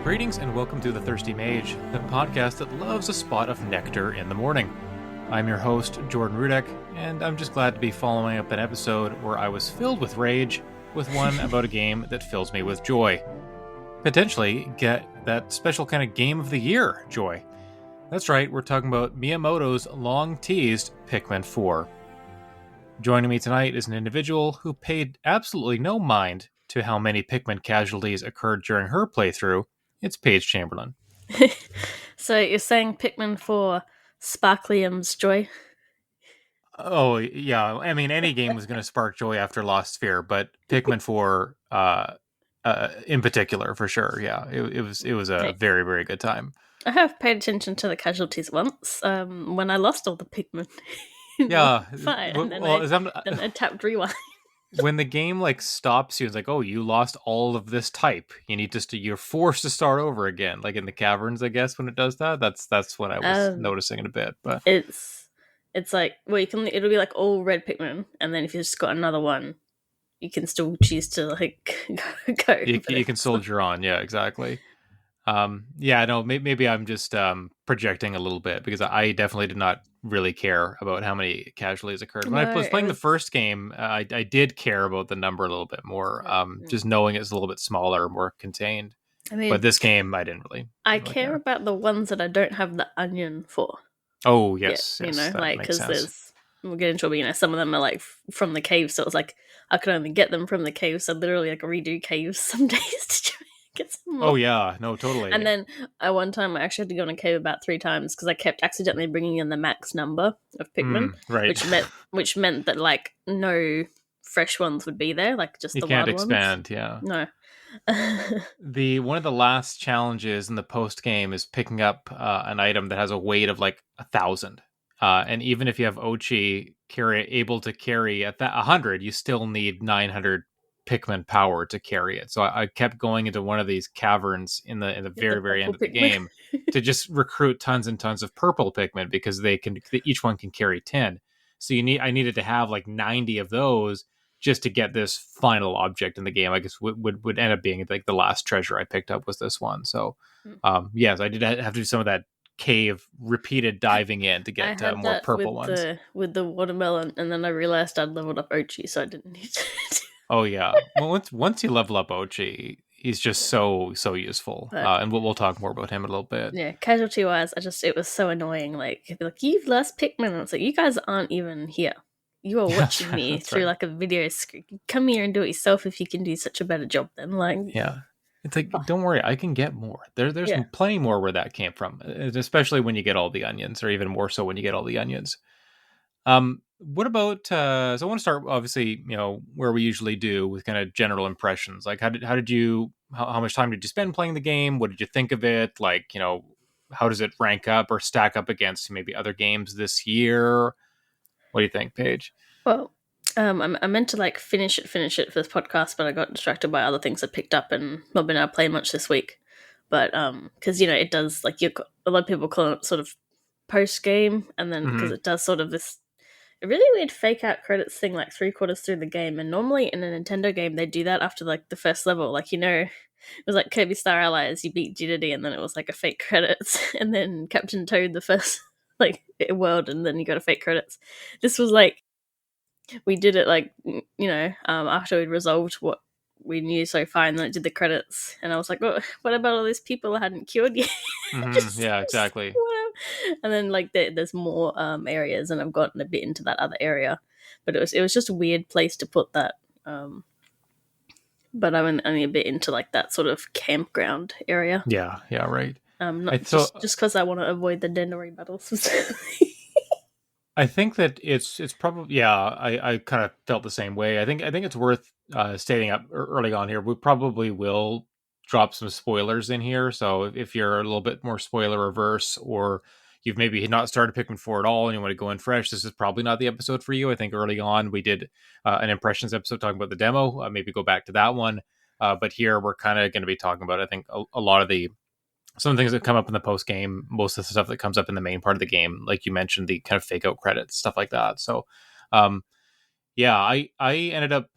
Greetings and welcome to The Thirsty Mage, the podcast that loves a spot of nectar in the morning. I'm your host, Jordan Rudek, and I'm just glad to be following up an episode where I was filled with rage with one about a game that fills me with joy. Potentially get that special kind of game of the year joy. That's right, we're talking about Miyamoto's long-teased Pikmin 4. Joining me tonight is an individual who paid absolutely no mind to how many Pikmin casualties occurred during her playthrough. It's Paige Chamberlain. So you're saying Pikmin 4 Sparklium's joy? Oh, yeah. I mean, any game was going to spark joy after Lost Sphere, but Pikmin 4 in particular, for sure. Yeah, it was a very, very good time. I have paid attention to the casualties once when I lost all the Pikmin. Yeah. Fine. And then I tapped rewind. When the game stops you, it's like, oh, you lost all of this type. You need you're forced to start over again, like in the caverns, I guess. When it does that, that's when I was noticing it a bit. But it's like, well, it'll be like all red Pikmin, and then if you just got another one, you can still choose to go. You can soldier on, yeah, exactly. Yeah, no, maybe I'm just projecting a little bit because I definitely did not really care about how many casualties occurred. When I was playing the first game, I did care about the number a little bit more, just knowing it's a little bit smaller, more contained. I mean, but this game, I didn't really. I care about the ones that I don't have the onion for. Oh, yes. Yeah, yes, because we'll get into it, but some of them are from the cave, so it's I could only get them from the cave, so literally redo caves some days to try and get some more. Oh yeah, no, totally. And then one time I actually had to go in a cave about 3 times because I kept accidentally bringing in the max number of Pikmin, right? Which meant that no fresh ones would be there, just the wild ones. You can't expand, yeah. No. One of the last challenges in the post game is picking up an item that has a weight of 1,000. And even if you have Ochi able to carry 100, you still need 900 Pikmin power to carry it. So I kept going into one of these caverns in the very, very end of the game to just recruit tons and tons of purple Pikmin because each one can carry 10. So I needed to have 90 of those just to get this final object in the game. I guess would end up being the last treasure I picked up was this one. So yes, I did have to do some of that cave repeated diving in to get more purple ones with the watermelon, and then I realized I'd leveled up Ochi, so I didn't need to. Oh yeah, well once you level up Ochi, he's just so useful, and we'll talk more about him in a little bit. Yeah, casualty wise, it was so annoying. You've lost Pikmin, and it's you guys aren't even here. You are watching me through a video screen. Come here and do it yourself if you can do such a better job. Then yeah. It's don't worry, I can get more. There's plenty more where that came from, especially when you get all the onions, or even more so when you get all the onions. What about? So I want to start, obviously, where we usually do with kind of general impressions. How much time did you spend playing the game? What did you think of it? How does it rank up or stack up against maybe other games this year? What do you think, Paige? Well, I meant to finish it for this podcast, but I got distracted by other things I picked up and not been able to play much this week. But because it does a lot of people call it sort of post game, and then because it does sort of this really weird fake out credits thing 3/4 through the game, and normally in a Nintendo game they do that after the first level, it was Kirby Star Allies, you beat Jittery, and then it was a fake credits, and then Captain Toad the first world, and then you got a fake credits. This was we did it after we'd resolved what we knew so far, and then it did the credits, and I was oh, what about all these people I hadn't cured yet? Yeah, exactly. And then there's more areas, and I've gotten a bit into that other area, but it was just a weird place to put that. But I'm only a bit into that sort of campground area. Yeah, right. Just because I want to avoid the Dendery battles. I think that it's probably, I kind of felt the same way. I think it's worth stating up early on here. We probably will drop some spoilers in here. So if you're a little bit more spoiler averse, or you've maybe not started Pikmin 4 at all and you want to go in fresh, this is probably not the episode for you. I think early on we did an impressions episode talking about the demo. Maybe go back to that one. But here we're kind of going to be talking about, I think, a lot of some of the things that come up in the post game, most of the stuff that comes up in the main part of the game, like you mentioned, the kind of fake out credits, stuff like that. So Yeah, I ended up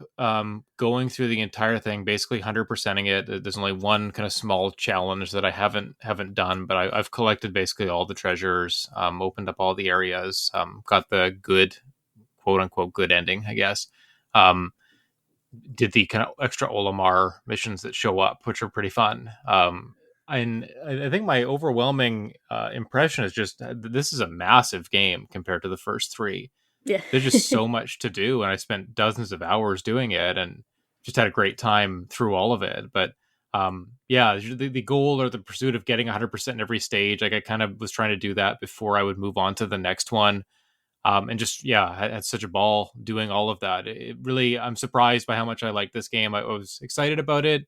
going through the entire thing, basically 100%ing it. There's only one kind of small challenge that I haven't done, but I've collected basically all the treasures, opened up all the areas, got the good, quote unquote, good ending, I guess. Um, did the kind of extra Olimar missions that show up, which are pretty fun. And I think my overwhelming impression is just this is a massive game compared to the first three. Yeah. There's just so much to do, and I spent dozens of hours doing it, and just had a great time through all of it. But yeah, the goal or the pursuit of getting 100% in every stage, like I kind of was trying to do that before I would move on to the next one. And just yeah, I had such a ball doing all of that. It really, I'm surprised by how much I like this game. I was excited about it,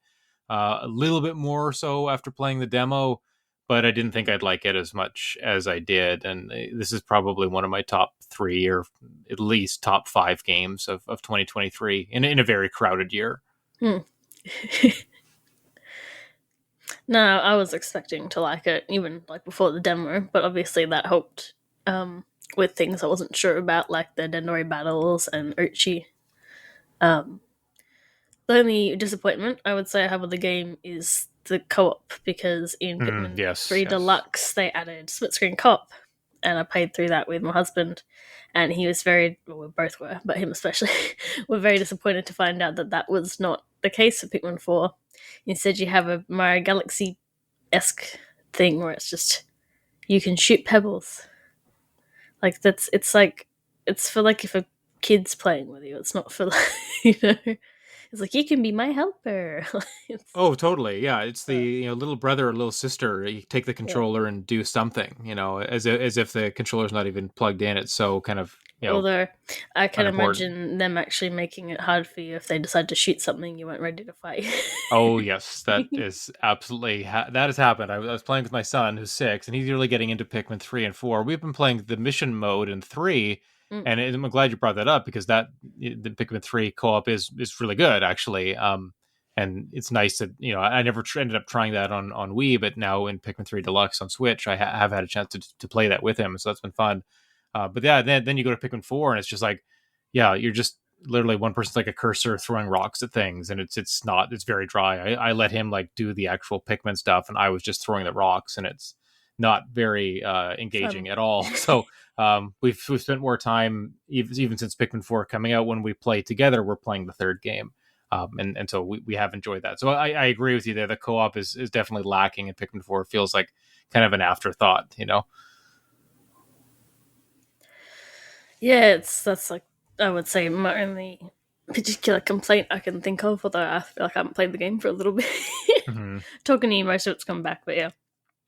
a little bit more so after playing the demo, but I didn't think I'd like it as much as I did. And this is probably one of my top three, or at least top five games of 2023 in a very crowded year. Hmm. No, I was expecting to like it even like before the demo, but obviously that helped with things I wasn't sure about, like the Dendori battles and Uchi. Um, the only disappointment I would say I have with the game is the co-op, because in Pikmin Yes, 3 yes. Deluxe they added split screen co-op, and I played through that with my husband, and he was very, well, we both were, but him especially, were very disappointed to find out that that was not the case for Pikmin 4. Instead, you have a Mario Galaxy esque thing where it's just you can shoot pebbles. Like it's like it's for like if a kid's playing with you. It's not for like you know. It's like you can be my helper. It's Oh, totally. Yeah, it's the uh, little brother or little sister. You take the yeah. controller and do something. As if the controller's not even plugged in. It's so kind of Although I can unimportant. imagine them actually making it hard for you if they decide to shoot something you weren't ready to fight. Oh yes, that is absolutely that has happened. I was playing with my son who's 6, and he's really getting into Pikmin 3 and 4. We've been playing the mission mode in 3, Mm, and I'm glad you brought that up because the Pikmin 3 co-op is really good actually. And it's nice that I never ended up trying that on Wii, but now in Pikmin 3 Deluxe on Switch, I have had a chance to play that with him, so that's been fun. But yeah, then you go to Pikmin 4, and it's just like, yeah, you're just literally one person's like a cursor throwing rocks at things, and it's very dry. I let him like do the actual Pikmin stuff, and I was just throwing the rocks, and it's not very fun. engaging at all. So we've spent more time even since Pikmin 4 coming out. When we play together, we're playing the third game. And so we have enjoyed that. So I agree with you there. The co-op is definitely lacking in Pikmin 4. It feels like kind of an afterthought. Yeah, it's that's like I would say my only particular complaint I can think of, although I feel like I haven't played the game for a little bit. Hmm. Talking to you, most of it's come back, but yeah. It's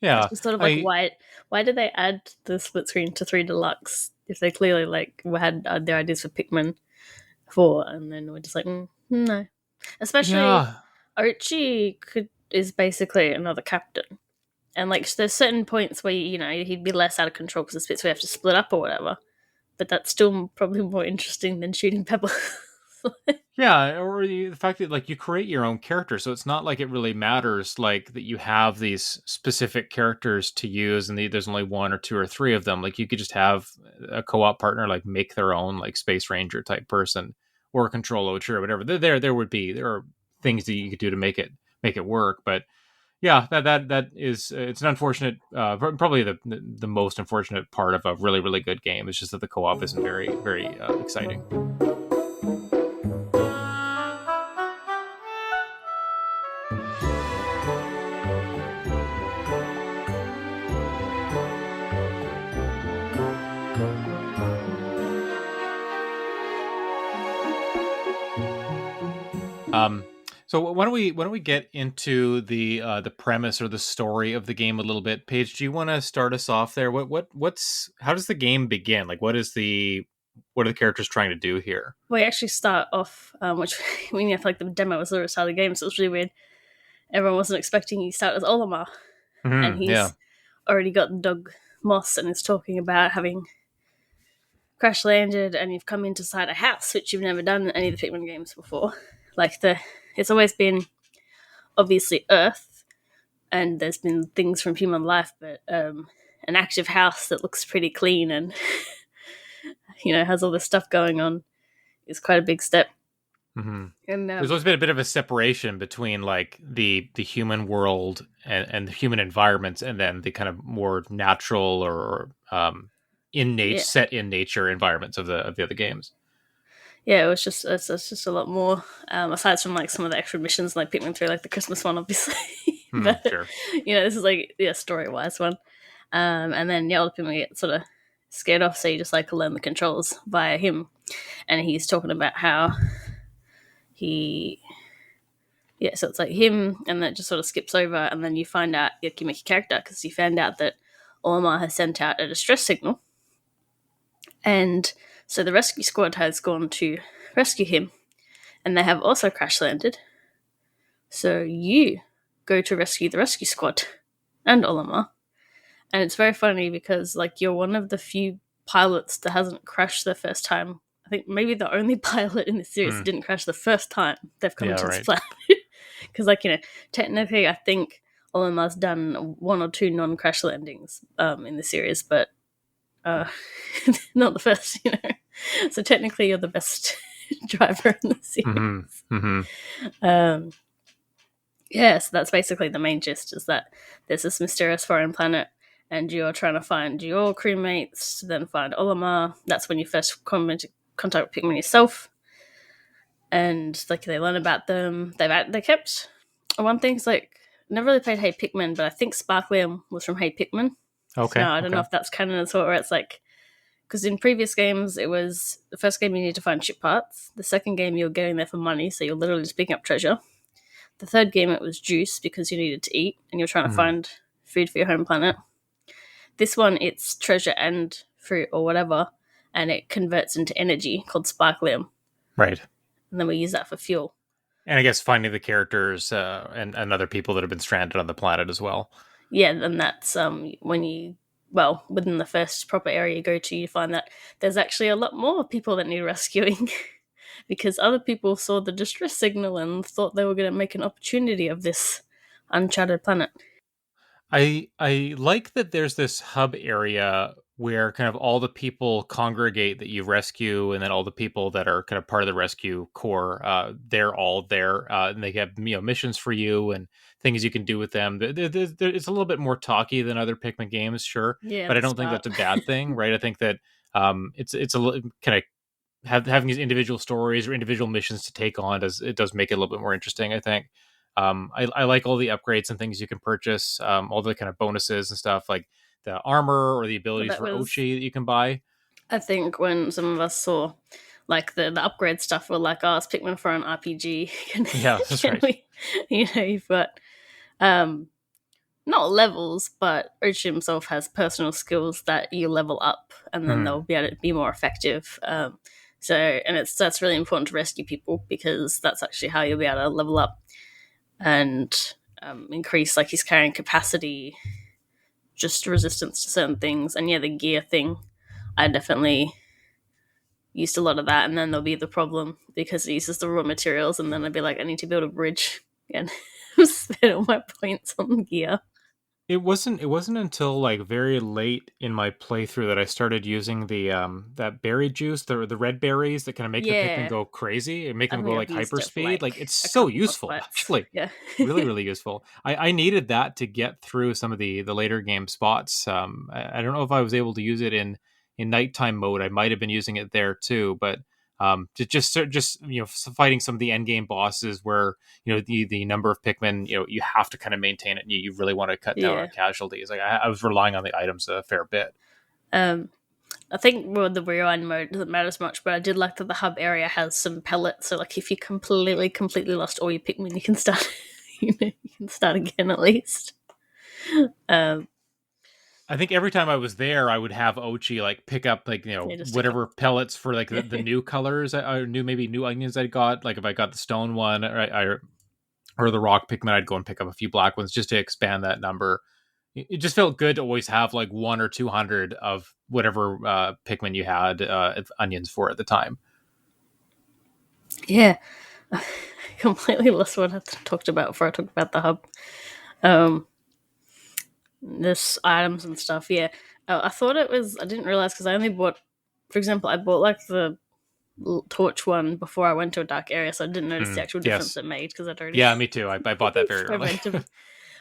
Yeah, just sort of like I why did they add the split screen to 3 Deluxe if they clearly like had their ideas for Pikmin 4, and then we're just like no. Especially yeah. Archie is basically another captain, and like there's certain points where he'd be less out of control because the bits we have to split up or whatever. But that's still probably more interesting than shooting pebbles. Yeah, or the fact that like you create your own character, so it's not like it really matters like that you have these specific characters to use, and there's only one or two or three of them. Like you could just have a co-op partner like make their own like Space Ranger type person or Control Ocher or whatever. There are things that you could do to make it work, but yeah, that is it's an unfortunate, probably the most unfortunate part of a really really good game is just that the co-op isn't very very exciting. Um, so why don't we get into the premise or the story of the game a little bit? Paige, do you want to start us off there? What's how does the game begin? Like, what are the characters trying to do here? We actually start off, which we have like the demo was the start of the game, so it was really weird. Everyone wasn't expecting you to start as Olimar, and Yeah. he's already got the dog Moss, and is talking about having crash landed, and you've come inside a house, which you've never done in any of the Pikmin games before. Like it's always been obviously Earth, and there's been things from human life, but an active house that looks pretty clean and has all this stuff going on is quite a big step. Hmm. And There's always been a bit of a separation between like the human world and the human environments, and then the kind of more natural or innate yeah, set in nature environments of the other games. yeah, it's just a lot more. Aside from like some of the extra missions, like Pikmin 3, like the Christmas one, obviously. Hmm, But sure. this is like story wise one. And then yeah, other people get sort of scared off, so you just like learn the controls via him, and he's talking about how he yeah, so it's like him, and that just sort of skips over, and then you find out you can make a character because you found out that Olimar has sent out a distress signal, and so the rescue squad has gone to rescue him, and they have also crash landed. So you go to rescue the rescue squad and Olimar, and it's very funny because like you're one of the few pilots that hasn't crashed the first time. I think maybe the only pilot in the series that Hmm. didn't crash the first time they've come Yeah, into this right. planet. Because like technically I think Olimar's done one or two non-crash landings in the series, but uh, not the first. So technically you're the best driver in the Hmm. series. Hmm. Um, yeah, so that's basically the main gist, is that there's this mysterious foreign planet and you're trying to find your crewmates, then find Olimar. That's when you first come into contact with Pikmin yourself. And like they learn about them. They kept one thing's like never really played Hey Pikmin, but I think Sparklium was from Hey Pikmin. So Okay. I don't know Okay. if that's canon as well, where it's like because in previous games it was the first game you need to find ship parts. The second game you're getting there for money, so you're literally just picking up treasure. The third game it was juice because you needed to eat and you're trying to Hmm. find food for your home planet. This one it's treasure and fruit or whatever, and it converts into energy called sparklium, Right. and then we use that for fuel. And I guess finding the characters and other people that have been stranded on the planet as well. Yeah, and that's when you within the first proper area you go to, you find that there's actually a lot more people that need rescuing because other people saw the distress signal and thought they were going to make an opportunity of this uncharted planet. I like that there's this hub area where kind of all the people congregate that you rescue, and then all the people that are kind of part of the rescue corps, they're all there, and they have missions for you and things you can do with them. It's a little bit more talky than other Pikmin games, sure, Yeah, but at I the don't think start. that's a bad thing, right? I think that it's a kind of having these individual stories or individual missions to take on does make it a little bit more interesting. I think. I like all the upgrades and things you can purchase, all the kind of bonuses and stuff like the armor or the But abilities that for was, Ochi that you can buy. I think, when some of us saw like the upgrade stuff, we're like, oh, it's Pikmin for an RPG. can, Yeah, that's can right. we, you've got um, not levels, but Uchi himself has personal skills that you level up, and then Hmm. they'll be able to be more effective. So, and that's really important to rescue people because that's actually how you'll be able to level up and increase like his carrying capacity, just resistance to certain things, and yeah, the gear thing. I definitely used a lot of that, and then there'll be the problem because it uses the raw materials, and then I'd be like, I need to build a bridge and spend all my points on gear. It wasn't until like very late in my playthrough that I started using the that berry juice, the red berries that kind of make the Pikmin Yeah, go crazy and make I them think go I've like used hyper it for speed. Like like it's a so couple boss useful, fights. actually. Yeah, Really, really useful. I needed that to get through some of the later game spots. I don't know if I was able to use it in nighttime mode. I might have been using it there too, but just fighting some of the end game bosses where the number of Pikmin, you have to kind of maintain it, and you really want to cut down on yeah. casualties. Like I was relying on the items a fair bit. Um, I think the rewind mode doesn't matter as much, but I did like that the hub area has some pellets. So like if you completely lost all your Pikmin, you can start you can start again at least. Um, I think every time I was there, I would have Ochi like pick up like yeah, just a whatever couple. pellets for like the new colors I knew, maybe new onions I got. Like if I got the stone one, or the rock Pikmin, I'd go and pick up a few black ones just to expand that number. It just felt good to always have like 1 or 200 of whatever Pikmin you had onions for at the time. Yeah, I completely lost what I talked about before I talked about the hub. Um, this items and stuff. Yeah, I thought it was. I didn't realize because I only bought, for example, I bought like the torch one before I went to a dark area, so I didn't notice the Mm, actual difference yes. it made because I'd already Yeah, me too. I bought that very early. experimented.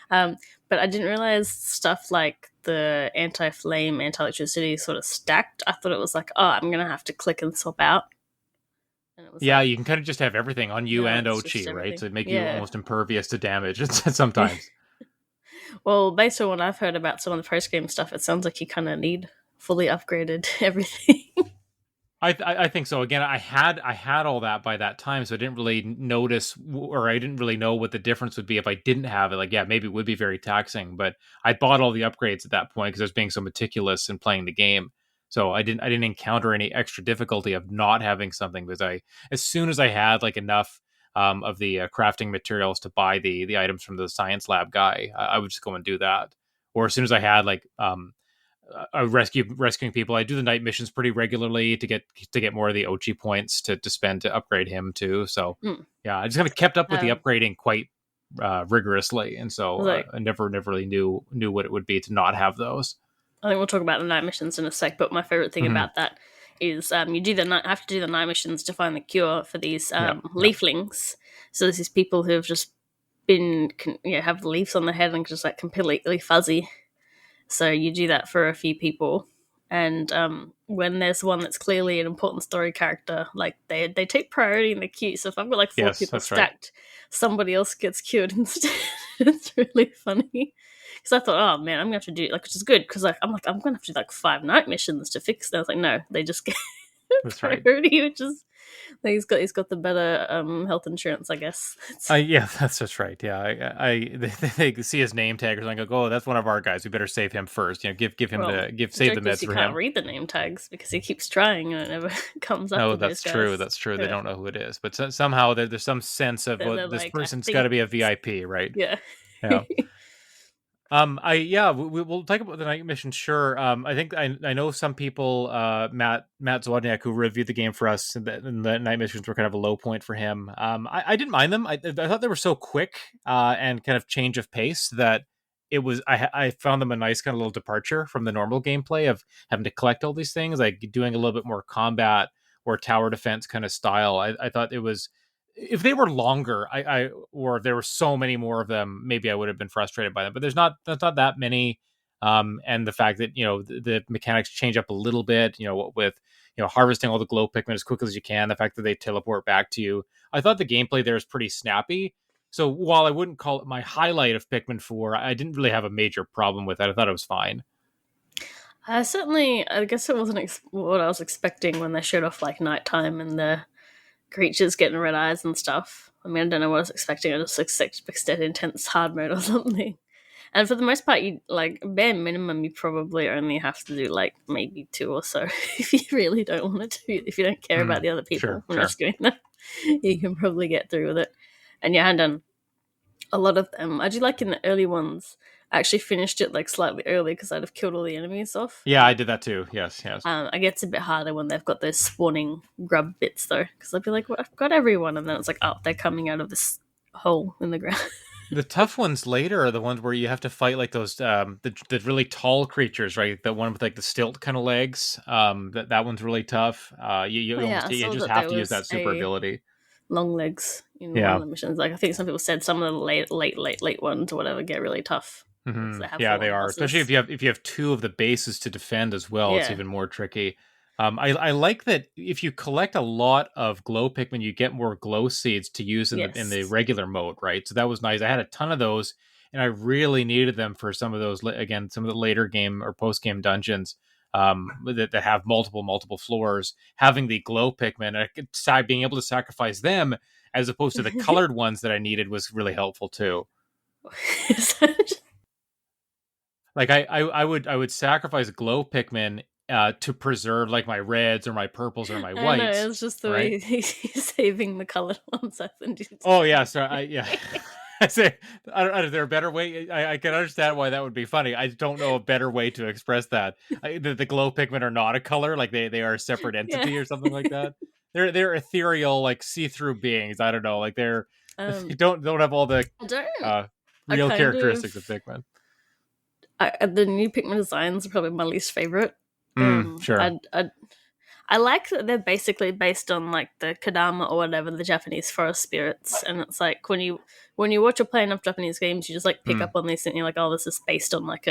Um, but I didn't realize stuff like the anti-flame, anti-electricity sort of stacked. I thought it was like, oh, I'm gonna have to click and swap out, and it was Yeah, like, you can kind of just have everything on you no, and it's just Ochi, right? everything. To make you Yeah. almost impervious to damage sometimes. Well, based on what I've heard about some of the post game stuff, it sounds like you kind of need fully upgraded everything. I think so. Again, I had all that by that time, so I didn't really notice, or I didn't really know what the difference would be if I didn't have it. Like, yeah, maybe it would be very taxing, but I bought all the upgrades at that point because I was being so meticulous in playing the game. So I didn't encounter any extra difficulty of not having something because as soon as I had like enough of the crafting materials to buy the items from the science lab guy, I would just go and do that. Or as soon as I had like rescuing people. I do the night missions pretty regularly to get more of the Ochi points to spend to upgrade him too. So Mm. yeah, I just kind of kept up with the Um, upgrading quite rigorously, and so like, I never really knew what it would be to not have those. I think we'll talk about the night missions in a sec, but my favorite thing Hmm. about that is you do the night have to do the night missions to find the cure for these Yeah, yeah, leaflings. So there's these people who have just have leaves on their head and just like completely fuzzy. So you do that for a few people, and when there's one that's clearly an important story character, like they take priority in the queue. So if I've got like four yes, people that's right. stacked, somebody else gets cured instead. It's really funny because I thought, oh man, I'm gonna have to do like, which is good because I'm gonna have to do like 5 night missions to fix. It. I was like, no, they just get That's right. priority, which is like, he's got the better health insurance, I guess. Yeah, that's right. Yeah, they see his name tag or something. Go, oh, that's one of our guys. We better save him first. Give him Well, the save the joke is meds you for can't him. read the name tags because he keeps trying and it never comes up No, with those that's true. guys. That's true. They Yeah, don't know who it is, but somehow there's some sense of, well, they're this like, I person's got think, to be a VIP, right? yeah. Yeah. I yeah, we'll talk about the night mission. Sure. I think I know some people. Matt Zwadniak, who reviewed the game for us, and the night missions were kind of a low point for him. I didn't mind them. I thought they were so quick, and kind of change of pace that it was. I found them a nice kind of little departure from the normal gameplay of having to collect all these things, like doing a little bit more combat or tower defense kind of style. I thought it was, if they were longer, or if there were so many more of them, maybe I would have been frustrated by them. But there's not that many, and the fact that the mechanics change up a little bit, with harvesting all the glow Pikmin as quickly as you can, the fact that they teleport back to you. I thought the gameplay there is pretty snappy. So while I wouldn't call it my highlight of Pikmin 4, I didn't really have a major problem with it. I thought it was fine. I guess it wasn't what I was expecting when they showed off like nighttime and the creatures getting red eyes and stuff. I mean, I don't know what I was expecting. I just expected intense hard mode or something. And for the most part, you like bare minimum, you probably only have to do like maybe 2 or so if you really don't want to do. If you don't care about Mm, the other people sure, when sure. rescuing them, you can probably get through with it. And yeah, I had done a lot of them. I do like in the early ones. I actually finished it like slightly early because I'd have killed all the enemies off. Yeah, I did that too. Yes, yes. It gets a bit harder when they've got those spawning grub bits though, because I'd be like, well, I've got everyone, and then it's like, oh, they're coming out of this hole in the ground. The tough ones later are the ones where you have to fight like those the really tall creatures, right? The one with like the stilt kind of legs. That one's really tough. You Oh yeah, almost, I you saw just that have there to use was that super a ability. long legs in one of Yeah. the missions. Like I think some people said some of the late ones or whatever get really tough because they have the Yeah, they long are. Especially bosses. if you have two of the bases to defend as well, it's Yeah. even more tricky. I like that if you collect a lot of glow Pikmin, you get more glow seeds to use in the Yes. regular mode, right? So that was nice. I had a ton of those, and I really needed them for some of those. Again, some of the later game or post game dungeons that have multiple floors. Having the glow Pikmin, being able to sacrifice them as opposed to the colored ones that I needed was really helpful too. Like I would sacrifice glow Pikmin to preserve like my reds or my purples or my I know whites, it's just the right? way he's saving the colored ones. I think it's Oh yeah, funny. so yeah. I say, is there a better way? I can understand why that would be funny. I don't know a better way to express that. The glow Pikmin are not a color; like they are a separate Yeah. entity or something like that. They're ethereal, like see through beings. I don't know, like they um, don't have all the I don't. uh, I real kind characteristics of of. Pikmin. The new Pikmin designs are probably my least favorite. Sure. I I like that they're basically based on like the Kadama or whatever, the Japanese forest spirits, and it's like when you watch or play enough Japanese games, you just like pick Hmm. up on these and you're like, oh, this is based on like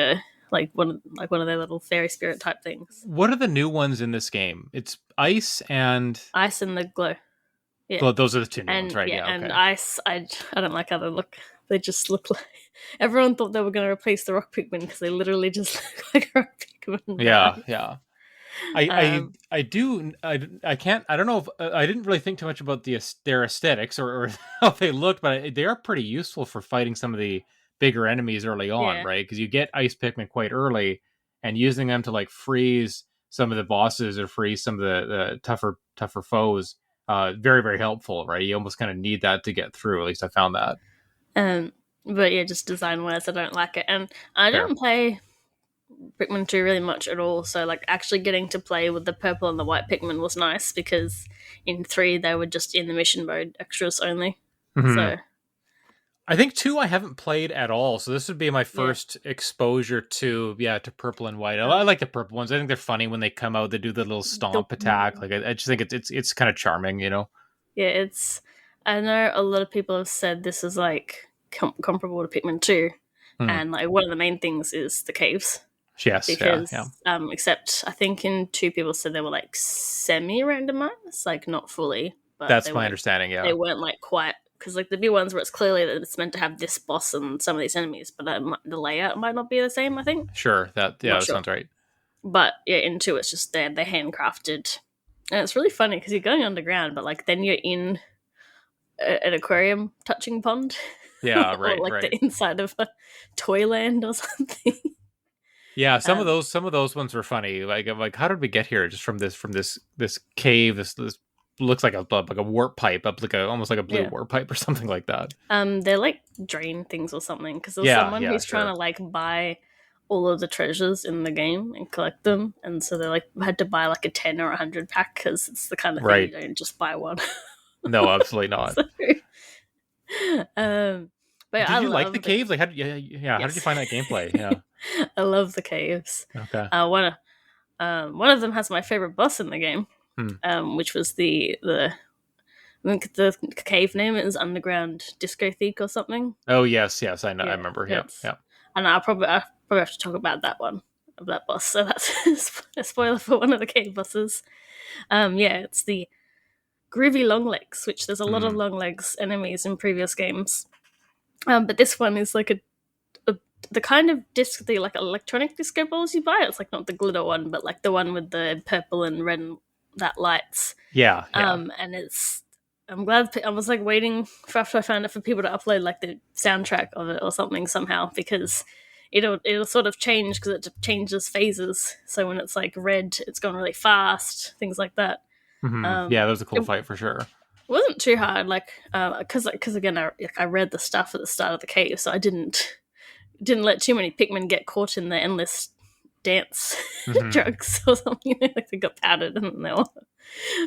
one of their little fairy spirit type things. What are the new ones in this game? It's ice and Ice and the glow, yeah, well, those are the two new ones, and right? yeah, Yeah, and okay. ice. I don't like how they look. They just look like everyone thought they were going to replace the rock Pikmin because they literally just look like rock Pikmin, but Yeah, yeah. um, I can't I don't know if I didn't really think too much about their aesthetics or how they looked, but they are pretty useful for fighting some of the bigger enemies early on, yeah. right? Because you get ice Pikmin quite early, and using them to like freeze some of the bosses or freeze some of the tougher foes, very very helpful, right? You almost kind of need that to get through. At least I found that. Um, but yeah, just design wise, I don't like it, and I Fair. didn't play Pikmin 2 really much at all. So like actually getting to play with the purple and the white Pikmin was nice because in 3 they were just in the mission mode extras only. Hmm. So I think two I haven't played at all, so this would be my yeah, first exposure to to purple and white. I um, like the purple ones. I think they're funny when they come out. They do the little the stomp attack. Like I just think it's kind of charming, you know. yeah, it's. I know a lot of people have said this is like comparable to Pikmin 2, Hmm. and like one of the main things is the caves Yes, yeah, yeah. because except I think in 2 people said they were like semi randomized, like not fully, but That's my understanding. they Yeah, weren't like quite because like the big ones where it's clearly that it's meant to have this boss and some of these enemies, but the layout might not be the same. I think sure. I'm not That sure, sounds right. but yeah, in 2 it's just they're handcrafted, and it's really funny because you're going underground, but like then you're in an aquarium touching pond, Yeah, or right, like the right. inside of a toyland or something. Yeah, um, some of those ones were funny. Like how did we get here? Just from this cave. This looks like a warp pipe up like a almost like a blue yeah. warp pipe or something like that. They're like drain things or something because there was Yeah, someone yeah, who's trying sure. to like buy all of the treasures in the game and collect them, and so they like had to buy like a 10 or 100 pack because it's the kind of thing you Right. don't just buy one. No, absolutely not. So, um, but Did I you like the love the caves? Like, how did how did you yes, find that gameplay? Yeah. I love the caves. Okay. One of them has my favorite boss in the game, Hmm. which was the I think the cave name is Underground Discotheque or something. Oh yes, yes, I know. I Yeah, remember. Yeah, it's yeah. and I probably have to talk about that one of that boss. So that's a spoiler for one of the cave bosses. Yeah, it's the groovy long legs, which there's a lot of Hmm. long legs enemies in previous games. But this one is like a the kind of disc, the like electronic disco balls you buy. It's like not the glitter one, but like the one with the purple and red that lights. Yeah, yeah. And it's I'm glad I was like waiting for after I found it for people to upload like the soundtrack of it or something somehow because it'll sort of change because it changes phases. So when it's like red, it's gone really fast, things like that. Hmm. Yeah, Um, that was a cool it fight for sure. wasn't too hard, like because again I read the stuff at the start of the cave, so I didn't let too many Pikmin get caught in the endless dance Hmm. drugs or something. Like they got powdered and they were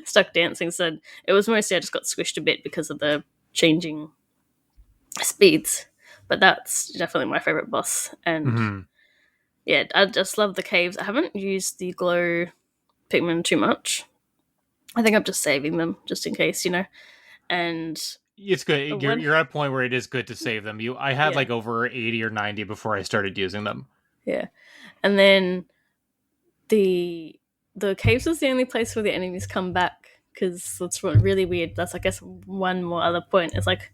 stuck dancing. So it was mostly I just got squished a bit because of the changing speeds. But that's definitely my favorite boss. And Hmm. yeah, I just love the caves. I haven't used the glow Pikmin too much. I think I'm just saving them just in case, you know. And It's good. one, You're at a point where it is good to save them. I had yeah, like over 80 or 90 before I started using them. yeah. And then the the caves is the only place where the enemies come back because that's what really weird. That's I guess one more other point. It's like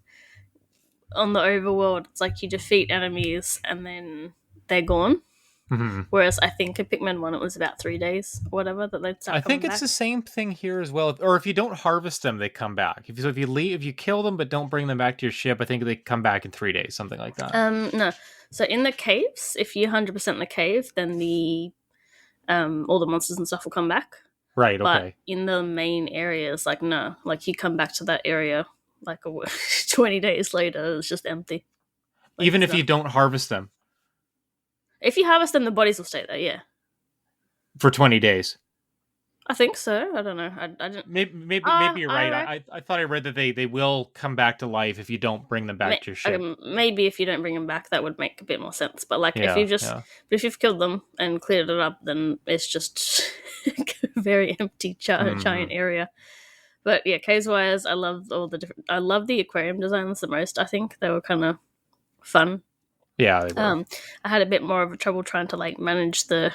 on the overworld, it's like you defeat enemies and then they're gone. Hmm. Whereas I think in Pikmin 1 it was about 3 days or whatever that they'd I start think coming it's the back. same thing here as well. Or if you don't harvest them, they come back. If you leave, if you kill them but don't bring them back to your ship, I think they come back in 3 days, something like that. No. So in the caves, if you're 100% in the cave, then the all the monsters and stuff will come back. Right. But Okay. in the main areas, like no, like you come back to that area like 20 days later, it's just empty. Like Even there's if you nothing. don't harvest them If you harvest them, the bodies will stay there. Yeah, for 20 days. I think so. I don't know. I didn't. Maybe you're I right. reckon I thought I read that they will come back to life if you don't bring them back to your ship. maybe if you don't bring them back, that would make a bit more sense. But like if Yeah, you've just yeah. but if you've killed them and cleared it up, then it's just very empty giant Hmm. area. But yeah, caves wise, I love all the different. I love the aquarium designs the most. I think they were kind of fun. Yeah, they were. Um, I had a bit more of a trouble trying to like manage the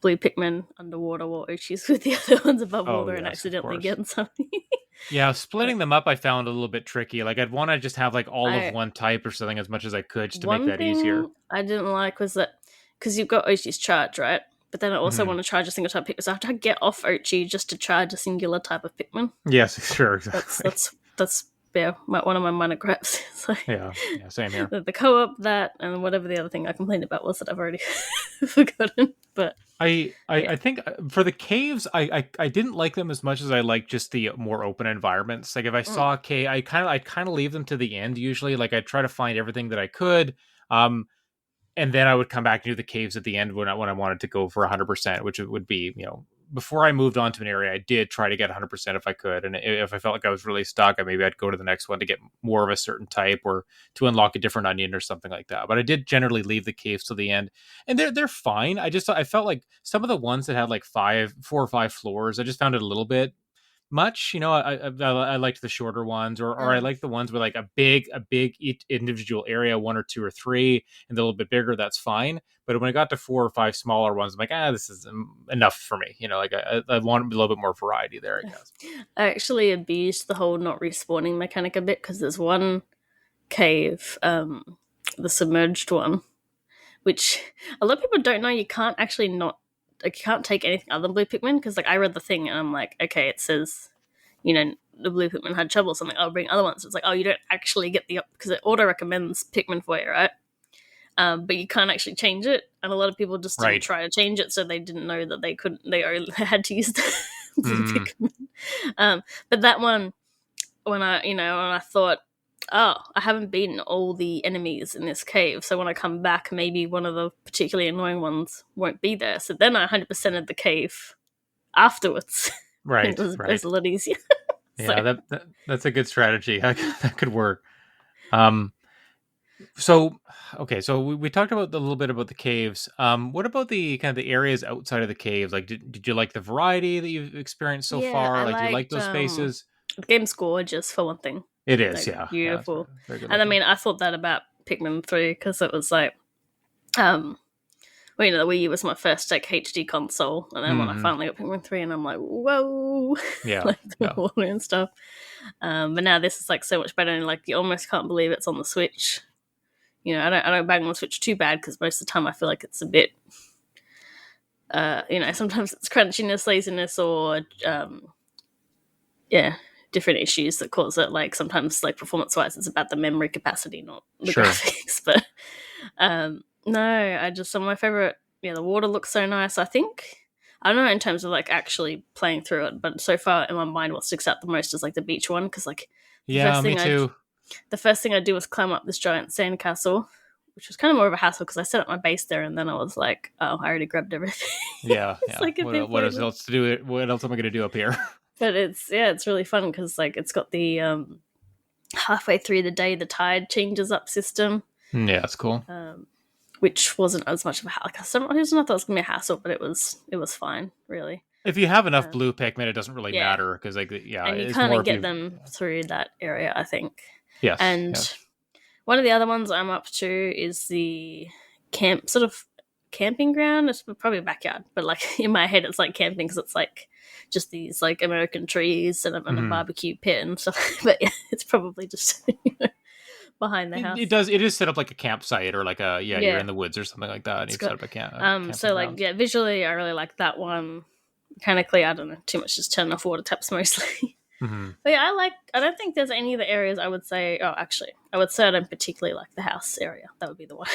blue Pikmin underwater while Ochi's with the other ones above Oh water and yes, of accidentally course. getting something. Yeah, But splitting them up I found a little bit tricky. Like I'd want to just have like all of I one type or something as much as I could just to make one that easier. thing I didn't like was that because you've got Ochi's charge, right? But then I also Hmm. want to charge a single type Pikmin, so I have to get off Ochi just to charge a singular type of Pikmin. Yes, sure, That's exactly. that's that's yeah, one of my minor gripes. It's like Yeah, yeah, same here. the co-op, that, and whatever the other thing I complained about was that I've already forgotten. But I yeah, think for the caves, I didn't like them as much as I like just the more open environments. Like if I mm, saw a cave, I kind of leave them to the end usually. Like I try to find everything that I could. Um, and then I would come back and do the caves at the end when I wanted to go for 100%, which it would be, before I moved on to an area, I did try to get 100% if I could, and if I felt like I was really stuck, maybe I'd go to the next one to get more of a certain type or to unlock a different onion or something like that. But I did generally leave the caves to the end, and they're fine. I felt like some of the ones that had like 4 or 5 floors, I just found it a little bit much. I liked the shorter ones, or I mm. like the ones with like a big each individual area, one or two or three, and a little bit bigger. That's fine. But when I got to 4 or 5 smaller ones, I'm like, this is enough for me. Like I want a little bit more variety there, I guess. I actually abused the whole not respawning mechanic a bit because there's one cave, the submerged one, which a lot of people don't know. You can't actually not, like, you can't take anything other than blue Pikmin because, like, I read the thing and I'm like, okay, it says, the blue Pikmin had trouble, so I'm like, I'll bring other ones. It's like, oh, you don't actually get the, because it auto recommends Pikmin for you, right? But you can't actually change it, and a lot of people just didn't Right. try to change it, so they didn't know that they couldn't. They only had to use the blue Mm, Pikmin. But that one, when I thought, oh, I haven't beaten all the enemies in this cave, so when I come back, maybe one of the particularly annoying ones won't be there. So then I 100%ed the cave afterwards, and right. it was Right. a lot easier. So Yeah. That's a good strategy. That could work. Um. So, okay, so we talked about a little bit about the caves. What about the kind of the areas outside of the caves? Like, did you like the variety that you've experienced so yeah, far? I Like, do you like liked. those spaces? The game's gorgeous for one thing. It is, Like, yeah, yeah, it's very, beautiful. very good And I looking. mean, I thought that about Pikmin 3 because it was like, um, well, the Wii U was my first like HD console, and then when I Hmm. finally got Pikmin 3, and I'm like, whoa, Yeah, like the yeah, water and stuff. But now this is like so much better, and like you almost can't believe it's on the Switch. I don't bang on the Switch too bad because most of the time I feel like it's a bit, sometimes it's crunchiness, laziness, or yeah, different issues that cause it. Like sometimes, like performance wise, it's about the memory capacity, not the sure. graphics. But no, I just some of my favorite. Yeah, the water looks so nice. I think I don't know in terms of like actually playing through it, but so far in my mind, what sticks out the most is like the beach one because like the Yeah, first me thing I too. the first thing I do was climb up this giant sandcastle, which was kind of more of a hassle because I set up my base there and then I was like, oh, I already grabbed everything. Yeah, It's yeah. like a bit What is pointless. else to do? What else am I going to do up here? But it's really fun because like it's got the halfway through the day the tide changes up system, Yeah, that's cool. um, which wasn't as much of a hassle. I just not thought it was gonna be a hassle, but it was fine, really. If you have enough Um, blue Pikmin, it doesn't really yeah, matter because, like, yeah, and you it's kind more of if get you. them through that area, I think. Yes, And yes. one of the other ones I'm up to is the camp sort of camping ground. It's probably a backyard, but like in my head, it's like camping because it's like just these like American trees and a Hmm. barbecue pit and stuff. But yeah, it's probably just behind the It house. does. It is set up like a campsite or like you're Yeah, in the woods or something like that, and it's you've set good. up a camping So like ground. yeah, visually I really like that one. Mechanically, I don't know too much. Just turn off water taps mostly. Hmm. But yeah, I don't think there's any of the areas I would say. Oh, actually, I would say I don't particularly like the house area. That would be the one.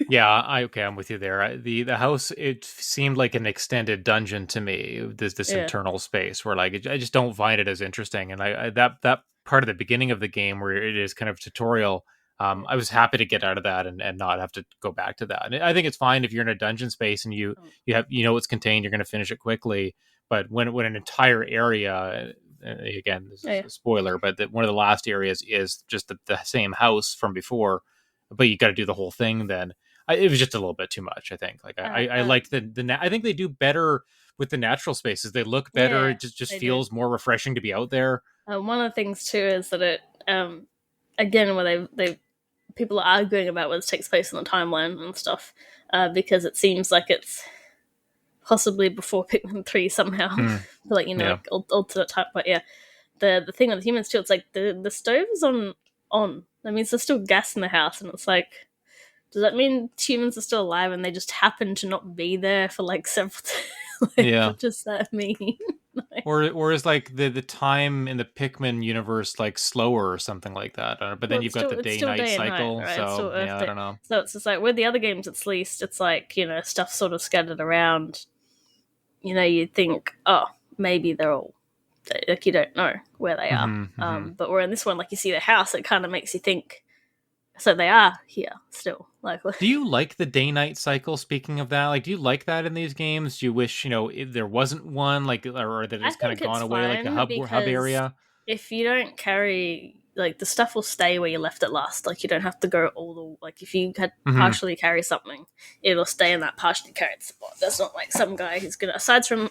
Yeah, okay, I'm with you there. The house, it seemed like an extended dungeon to me. This Yeah. internal space where like I just don't find it as interesting. And that part of the beginning of the game where it is kind of tutorial. Yeah. I was happy to get out of that and not have to go back to that. And I think it's fine if you're in a dungeon space and Oh, you have what's contained, you're going to finish it quickly. But when an entire area, again, this is yeah. a spoiler, but one of the last areas is just the same house from before, but you got to do the whole thing then. It was just a little bit too much. I think. Like I Uh, liked the I think they do better with the natural spaces. They look better. Yeah, It just they do. feels more refreshing to be out there. One of the things too is that it, again, where they people are arguing about whether it takes place in the timeline and stuff, because it seems like it's possibly before Pikmin 3 somehow, Hmm. like Yeah. like alternate time. But yeah, the thing with the humans too, it's like the stove is on. That means there's still gas in the house, and it's like, does that mean humans are still alive and they just happen to not be there for like several? Like, Yeah. what does that mean? Like, Or is like the time in the Pikmin universe like slower or something like that? But well, then you've got the it's day still night day and night, cycle. right? It's So still Earth yeah, I Day. don't know. So it's just like with the other games, at least it's like stuff sort of scattered around. You'd think, oh, maybe they're all like you don't know where they are. Hmm. Hmm. But where in this one, like you see the house, it kind of makes you think. So they are here still. Like, Do you like the day night cycle? Speaking of that, like, do you like that in these games? Do you wish there wasn't one, like, or that I it's kind think of it's gone away, like the fine hub because area? if you don't carry like the stuff will stay where you left it last. Like you don't have to go all the like if you had Hmm. partially carry something, it'll stay in that partially carried spot. That's not like some guy who's gonna aside from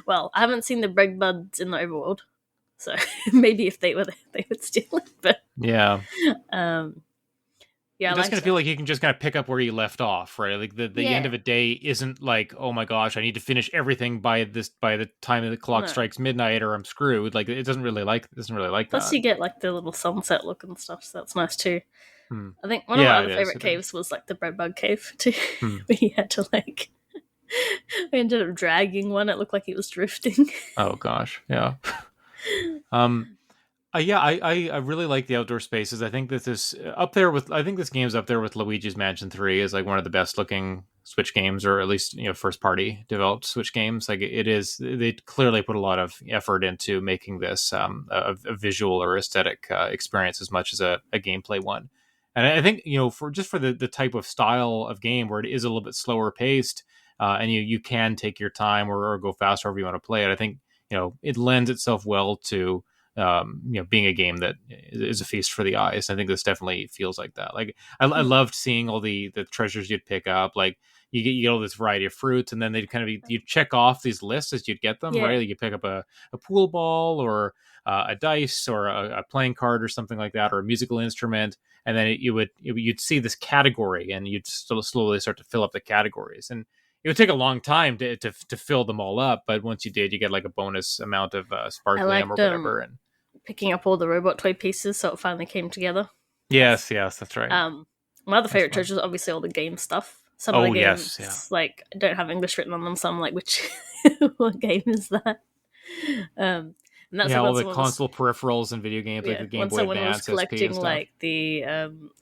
well, I haven't seen the bread buds in the overworld. So maybe if they were there, they would steal it. But Yeah. um yeah, I It does like kind of feel like you can just kind of pick up where you left off, right? Like the end yeah. of a day isn't like, oh my gosh, I need to finish everything by the time the clock No. strikes midnight or I'm screwed. Like it doesn't really like Plus that. you get like the little sunset look and stuff, so that's nice too. Hmm. I think one of my Yeah, other it is. favorite It is. caves was like the bread bug cave too. Hmm. Where you had to like I ended up dragging one. It looked like it was drifting. Oh gosh, yeah. Um, yeah, I really like the outdoor spaces. I think this is up there with. I think this game's up there with Luigi's Mansion 3 is like one of the best looking Switch games, or at least first party developed Switch games. Like it is, they clearly put a lot of effort into making this a visual or aesthetic experience as much as a gameplay one. And I think for just for the type of style of game where it is a little bit slower paced, and you can take your time or go fast however you want to play it. I think it lends itself well to being a game that is a feast for the eyes. I think this definitely feels like that. Like I Hmm. loved seeing all the treasures you'd pick up. Like you get all this variety of fruits, and then they'd kind of you check off these lists as you'd get them, right? Yeah, Like you pick up a pool ball or a dice or a playing card or something like that, or a musical instrument, and then you'd see this category, and you'd slowly start to fill up the categories, and it would take a long time to fill them all up, but once you did, you get like a bonus amount of I sparklium or liked whatever. And picking up all the robot toy pieces, so it finally came together. That's yes, that's right. um my other That's favorite fun. treasures, obviously all the game stuff. Some of the Oh yes, yeah, games like don't have English written on them, so I'm like, which what game is that? And that's yeah. like All when the someone was console peripherals and video games like yeah the Game when Boy someone was Advance, SP, collecting and stuff. like the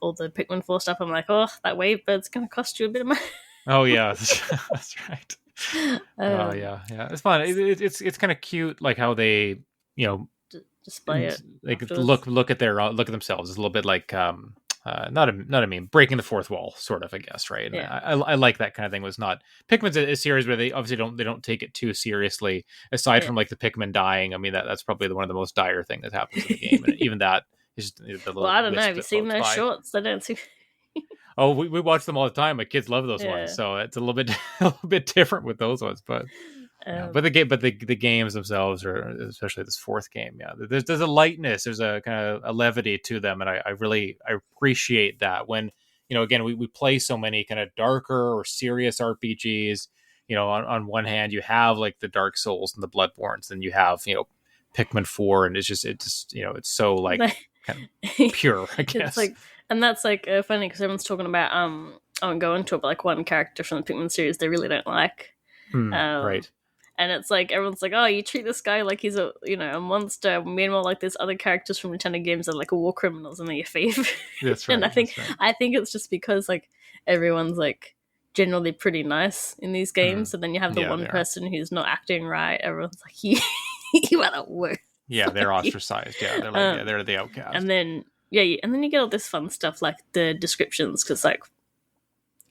all the Pikmin 4 stuff. I'm like, oh, that wave bird's gonna cost you a bit of money. Oh yeah, that's right. Oh um, yeah, yeah. It's fun. It's kind of cute, like how they Display it like afterwards. look at their look at themselves. It's a little bit like not a meme, breaking the fourth wall, sort of, I guess, right? And Yeah, I like that kind of thing. Was not Pikmin's a series where they obviously don't take it too seriously. Aside yeah. from like the Pikmin dying, I mean that's probably one of the most dire thing that happens in the game, and even that is just the Well, little I don't know. wisp Have you that seen floats those by. shorts? They don't seem. Oh, we watch them all the time. My kids love those ones, Yeah. so it's a little bit a little bit different with those ones, but. Yeah, but Um, the games themselves, or especially this fourth game, yeah, there's a lightness, there's a kind of a levity to them, and I really I appreciate that when again we play so many kind of darker or serious RPGs. On one hand you have like the Dark Souls and the Bloodborns, and you have Pikmin 4, and it just it's so like they, kind of pure, I it's guess. like, and that's like funny because everyone's talking about I won't go into it, but like one character from the Pikmin series they really don't like. Um, Right. and it's like everyone's like, oh, you treat this guy like he's a monster. Meanwhile, like there's other characters from Nintendo games that are like war criminals and they're your favorite. That's And right. That's right. I think it's just because like everyone's like generally pretty nice in these games. So then you have the Yeah, they one are. person who's not acting right. Everyone's like, you are the worst. Yeah, they're ostracized. Yeah, they're like um, they're the outcast. and then and then you get all this fun stuff like the descriptions because like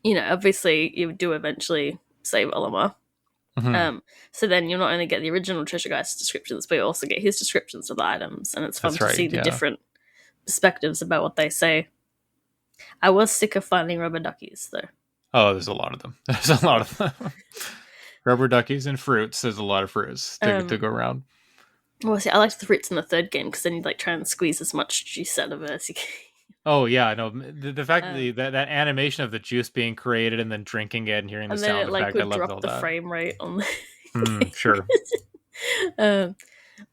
obviously you do eventually save Olimar. Hmm. So then you'll not only get the original treasure guy's descriptions, but you also get his descriptions of the items, and it's fun That's to see right. the Yeah. different perspectives about what they say. I was sick of finding rubber duckies, though. Oh, there's a lot of them. There's a lot of them. Rubber duckies and fruits. There's a lot of fruits to Um, go around. well, see, I liked the fruits in the third game because then you'd like try and squeeze as much juice out of it as you can. Oh yeah, no. The fact that, Um, that animation of the juice being created and then drinking it and hearing the and then sound it like effect, I would loved drop all the that. frame rate on the Sure. game.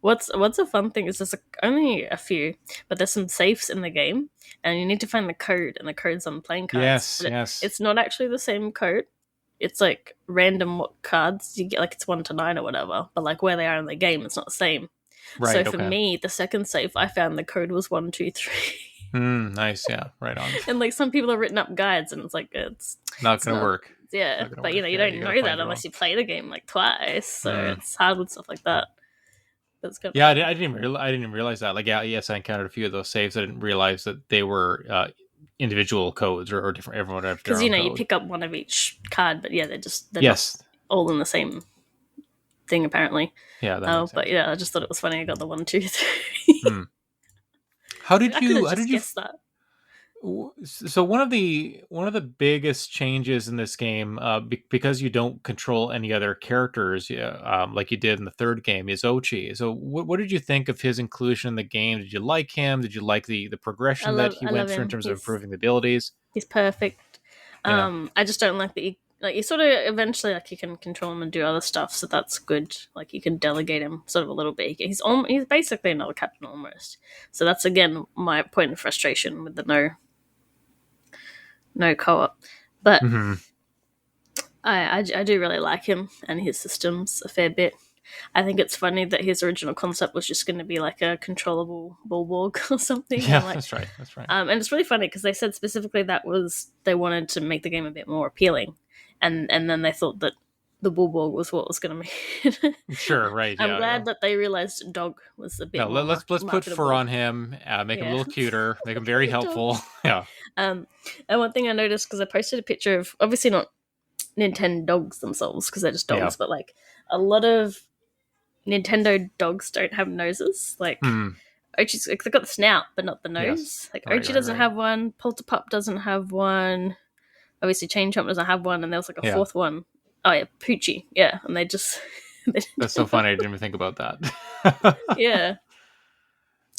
What's a fun thing is there's only a few, but there's some safes in the game, and you need to find the code, and the code's on playing cards. Yes, But yes. it's not actually the same code. It's like random what cards you get, like it's 1 to 9 or whatever. But like where they are in the game, it's not the same. So Right. for Okay. me, the second safe I found the code was 1 2 3. Nice. Yeah. Right on. And like some people have written up guides, and it's like Not it's gonna not. work. Yeah, Not gonna but you work. know you Yeah, you don't gotta know find that your own. unless you play the game like twice. So Hmm. it's hard with stuff like that. That's kind of Yeah, fun. I didn't even realize that. Like, yeah, yes, I encountered a few of those saves. I didn't realize that they were individual codes or different. Everyone would have their Because own you code. pick up one of each card, but yeah, they're not Yes. all in the same thing apparently. Yeah, that Oh, makes but sense. yeah, I just thought it was funny. I got the 1 2 3. Hmm. How I mean, did I could you? have How did just you? guessed that. So one of the biggest changes in this game, because you don't control any other characters, yeah, like you did in the third game, is Ochi. So what did you think of his inclusion in the game? Did you like him? Did you like the progression that he I went love through in him. terms of improving the abilities? He's perfect. Yeah. I just don't like that you sort of eventually like you can control him and do other stuff, so that's good. Like you can delegate him sort of a little bit. He's basically another captain almost. So that's again my point of frustration with the no co-op. But Hmm. I do really like him and his systems a fair bit. I think it's funny that his original concept was just going to be like a controllable bulwark or something, Yeah, and like, that's right. That's right. and it's really funny because they said specifically that was they wanted to make the game a bit more appealing, and then they thought that the bulwark was what was going to make it. Sure. Right. I'm Yeah. Yeah. glad that they realized dog was a bit No, more let's put fur marketable. on him. Make him a Yeah, little cuter. Make him very dog. helpful. Yeah. Um, and one thing I noticed because I posted a picture of obviously not Nintendo dogs themselves because they're just Yeah. dogs, but like a lot of Nintendo dogs don't have noses. Like Hmm. Ochi's like they've got the snout, but not the Yes. nose. Like Right. Ochi Right. doesn't Right. have one. Polterpup doesn't have one. Obviously, Chain Chomp doesn't have one, and there was like a Yeah. fourth one. Oh yeah, Poochie. Yeah, and they just they That's didn't so have one. funny. I didn't even think about that. Yeah,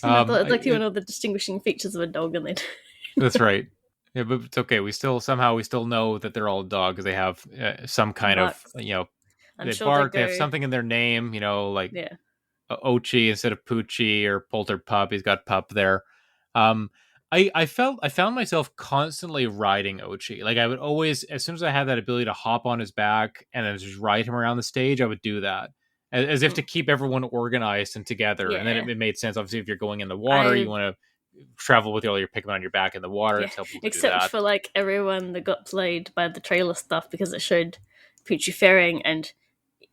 and I thought it's like one It, of the distinguishing features of a dog, and they that's right. Yeah, but it's okay. We still know that they're all dogs. They have some kind of, barks. I'm they sure they bark. They have go. something in their name. Like Yeah. Ochi instead of Poochie or Polter Pup. He's got Pup there. Um, I found myself constantly riding Ochi. Like I would always, as soon as I had that ability to hop on his back and then just ride him around the stage, I would do that. As if to Mm. keep everyone organized and together. And then Yeah. it made sense. Obviously, if you're going in the water, you I want to travel with all your Pikmin on your back in the water. Yeah. It's helpful to do Except that. for like everyone that got played by the trailer stuff because it showed Poochie fairing and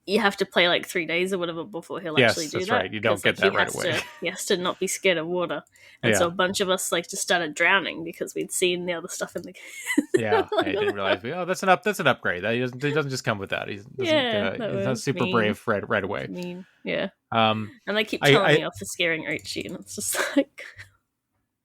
you have to play like 3 days or whatever before he'll actually Yes, do that's that right. You don't because like get that right away. he has to not be scared of water, and so Yeah, a bunch of us like just started drowning because we'd seen the other stuff in the yeah. I like, didn't realize. Oh, that's an upgrade. He doesn't just come with that. He doesn't. yeah, that He's not was super mean. brave right That's away. mean. Yeah, Um, and they keep telling I me off for scaring Ochi, and it's just like,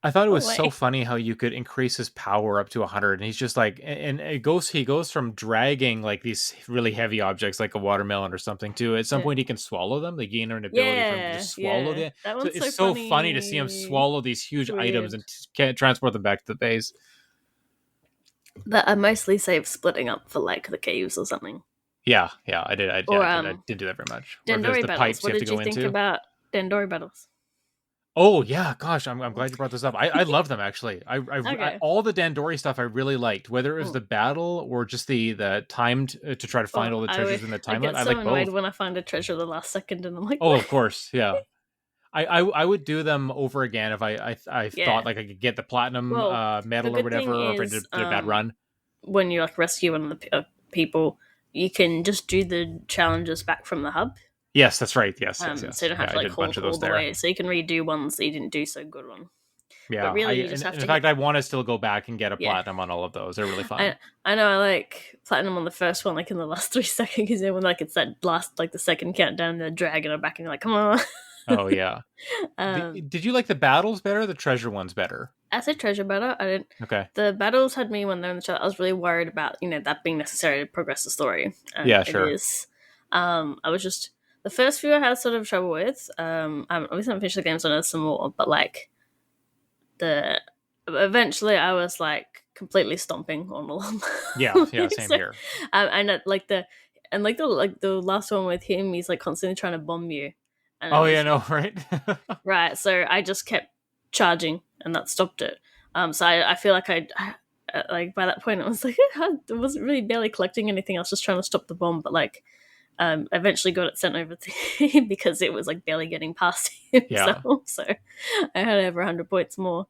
I thought it go was so away. funny how you could increase his power up to 100, and he's just like, and he goes from dragging like these really heavy objects like a watermelon or something to at some Yeah, point he can swallow them. They gain an ability for him to yeah, just swallow yeah. them. That So one's it's so so funny to see him funny. swallow these huge It's items weird. and can't transport them back to the base. But I mostly save splitting up for like the caves or something. Yeah, yeah, Or I didn't do that very much. Or if there's Dendori the battles. pipes you What have to did you go think into. about Dendori battles? Oh yeah, gosh, I'm glad you brought this up. I love them actually. Okay. All the Dandori stuff I really liked, whether it was Mm. the battle or just the timed to try to find Oh, all the treasures in the I time limit. get I so like annoyed both. when I find a treasure the last second, and I'm like, Oh, what? of course, yeah. I would do them over again if I thought Yeah. like I could get the platinum Well, the medal or good thing whatever, or if I is, did a bad run. when you like rescue one of the people, you can just do the challenges back from the hub. Yes, that's right. Yes, yes, So you yes. don't have Yeah, to I like did a bunch haul of all those the there. way. So you can redo ones that you didn't do so good on. But Yeah, really, you just have in to hit. fact I want to still go back and get a Yeah, platinum on all of those. They're really fun. I know I like platinum on the first one, like in the last 3 seconds, because then when like it's that last like the second countdown, the dragon are back, and you're like, come on. Oh yeah. um, Did you like the battles better or the treasure ones better? I said treasure battle. I didn't. Okay. The battles had me when they're in the chat. I was really worried about that being necessary to progress the story, and Yeah, it sure. is. I was just the first few I had sort of trouble with. I obviously haven't finished the game, so I know some more. But like the eventually, I was like completely stomping on all of Yeah, them. yeah, same So, here. and like the last one with him, he's like constantly trying to bomb you, and it Oh yeah, was no, right? right. So I just kept charging, and that stopped it. So I feel like like by that point, it was like I wasn't really barely collecting anything. I was just trying to stop the bomb, but like eventually got it sent over to him because it was like barely getting past himself. Yeah. So I had over 100 points more.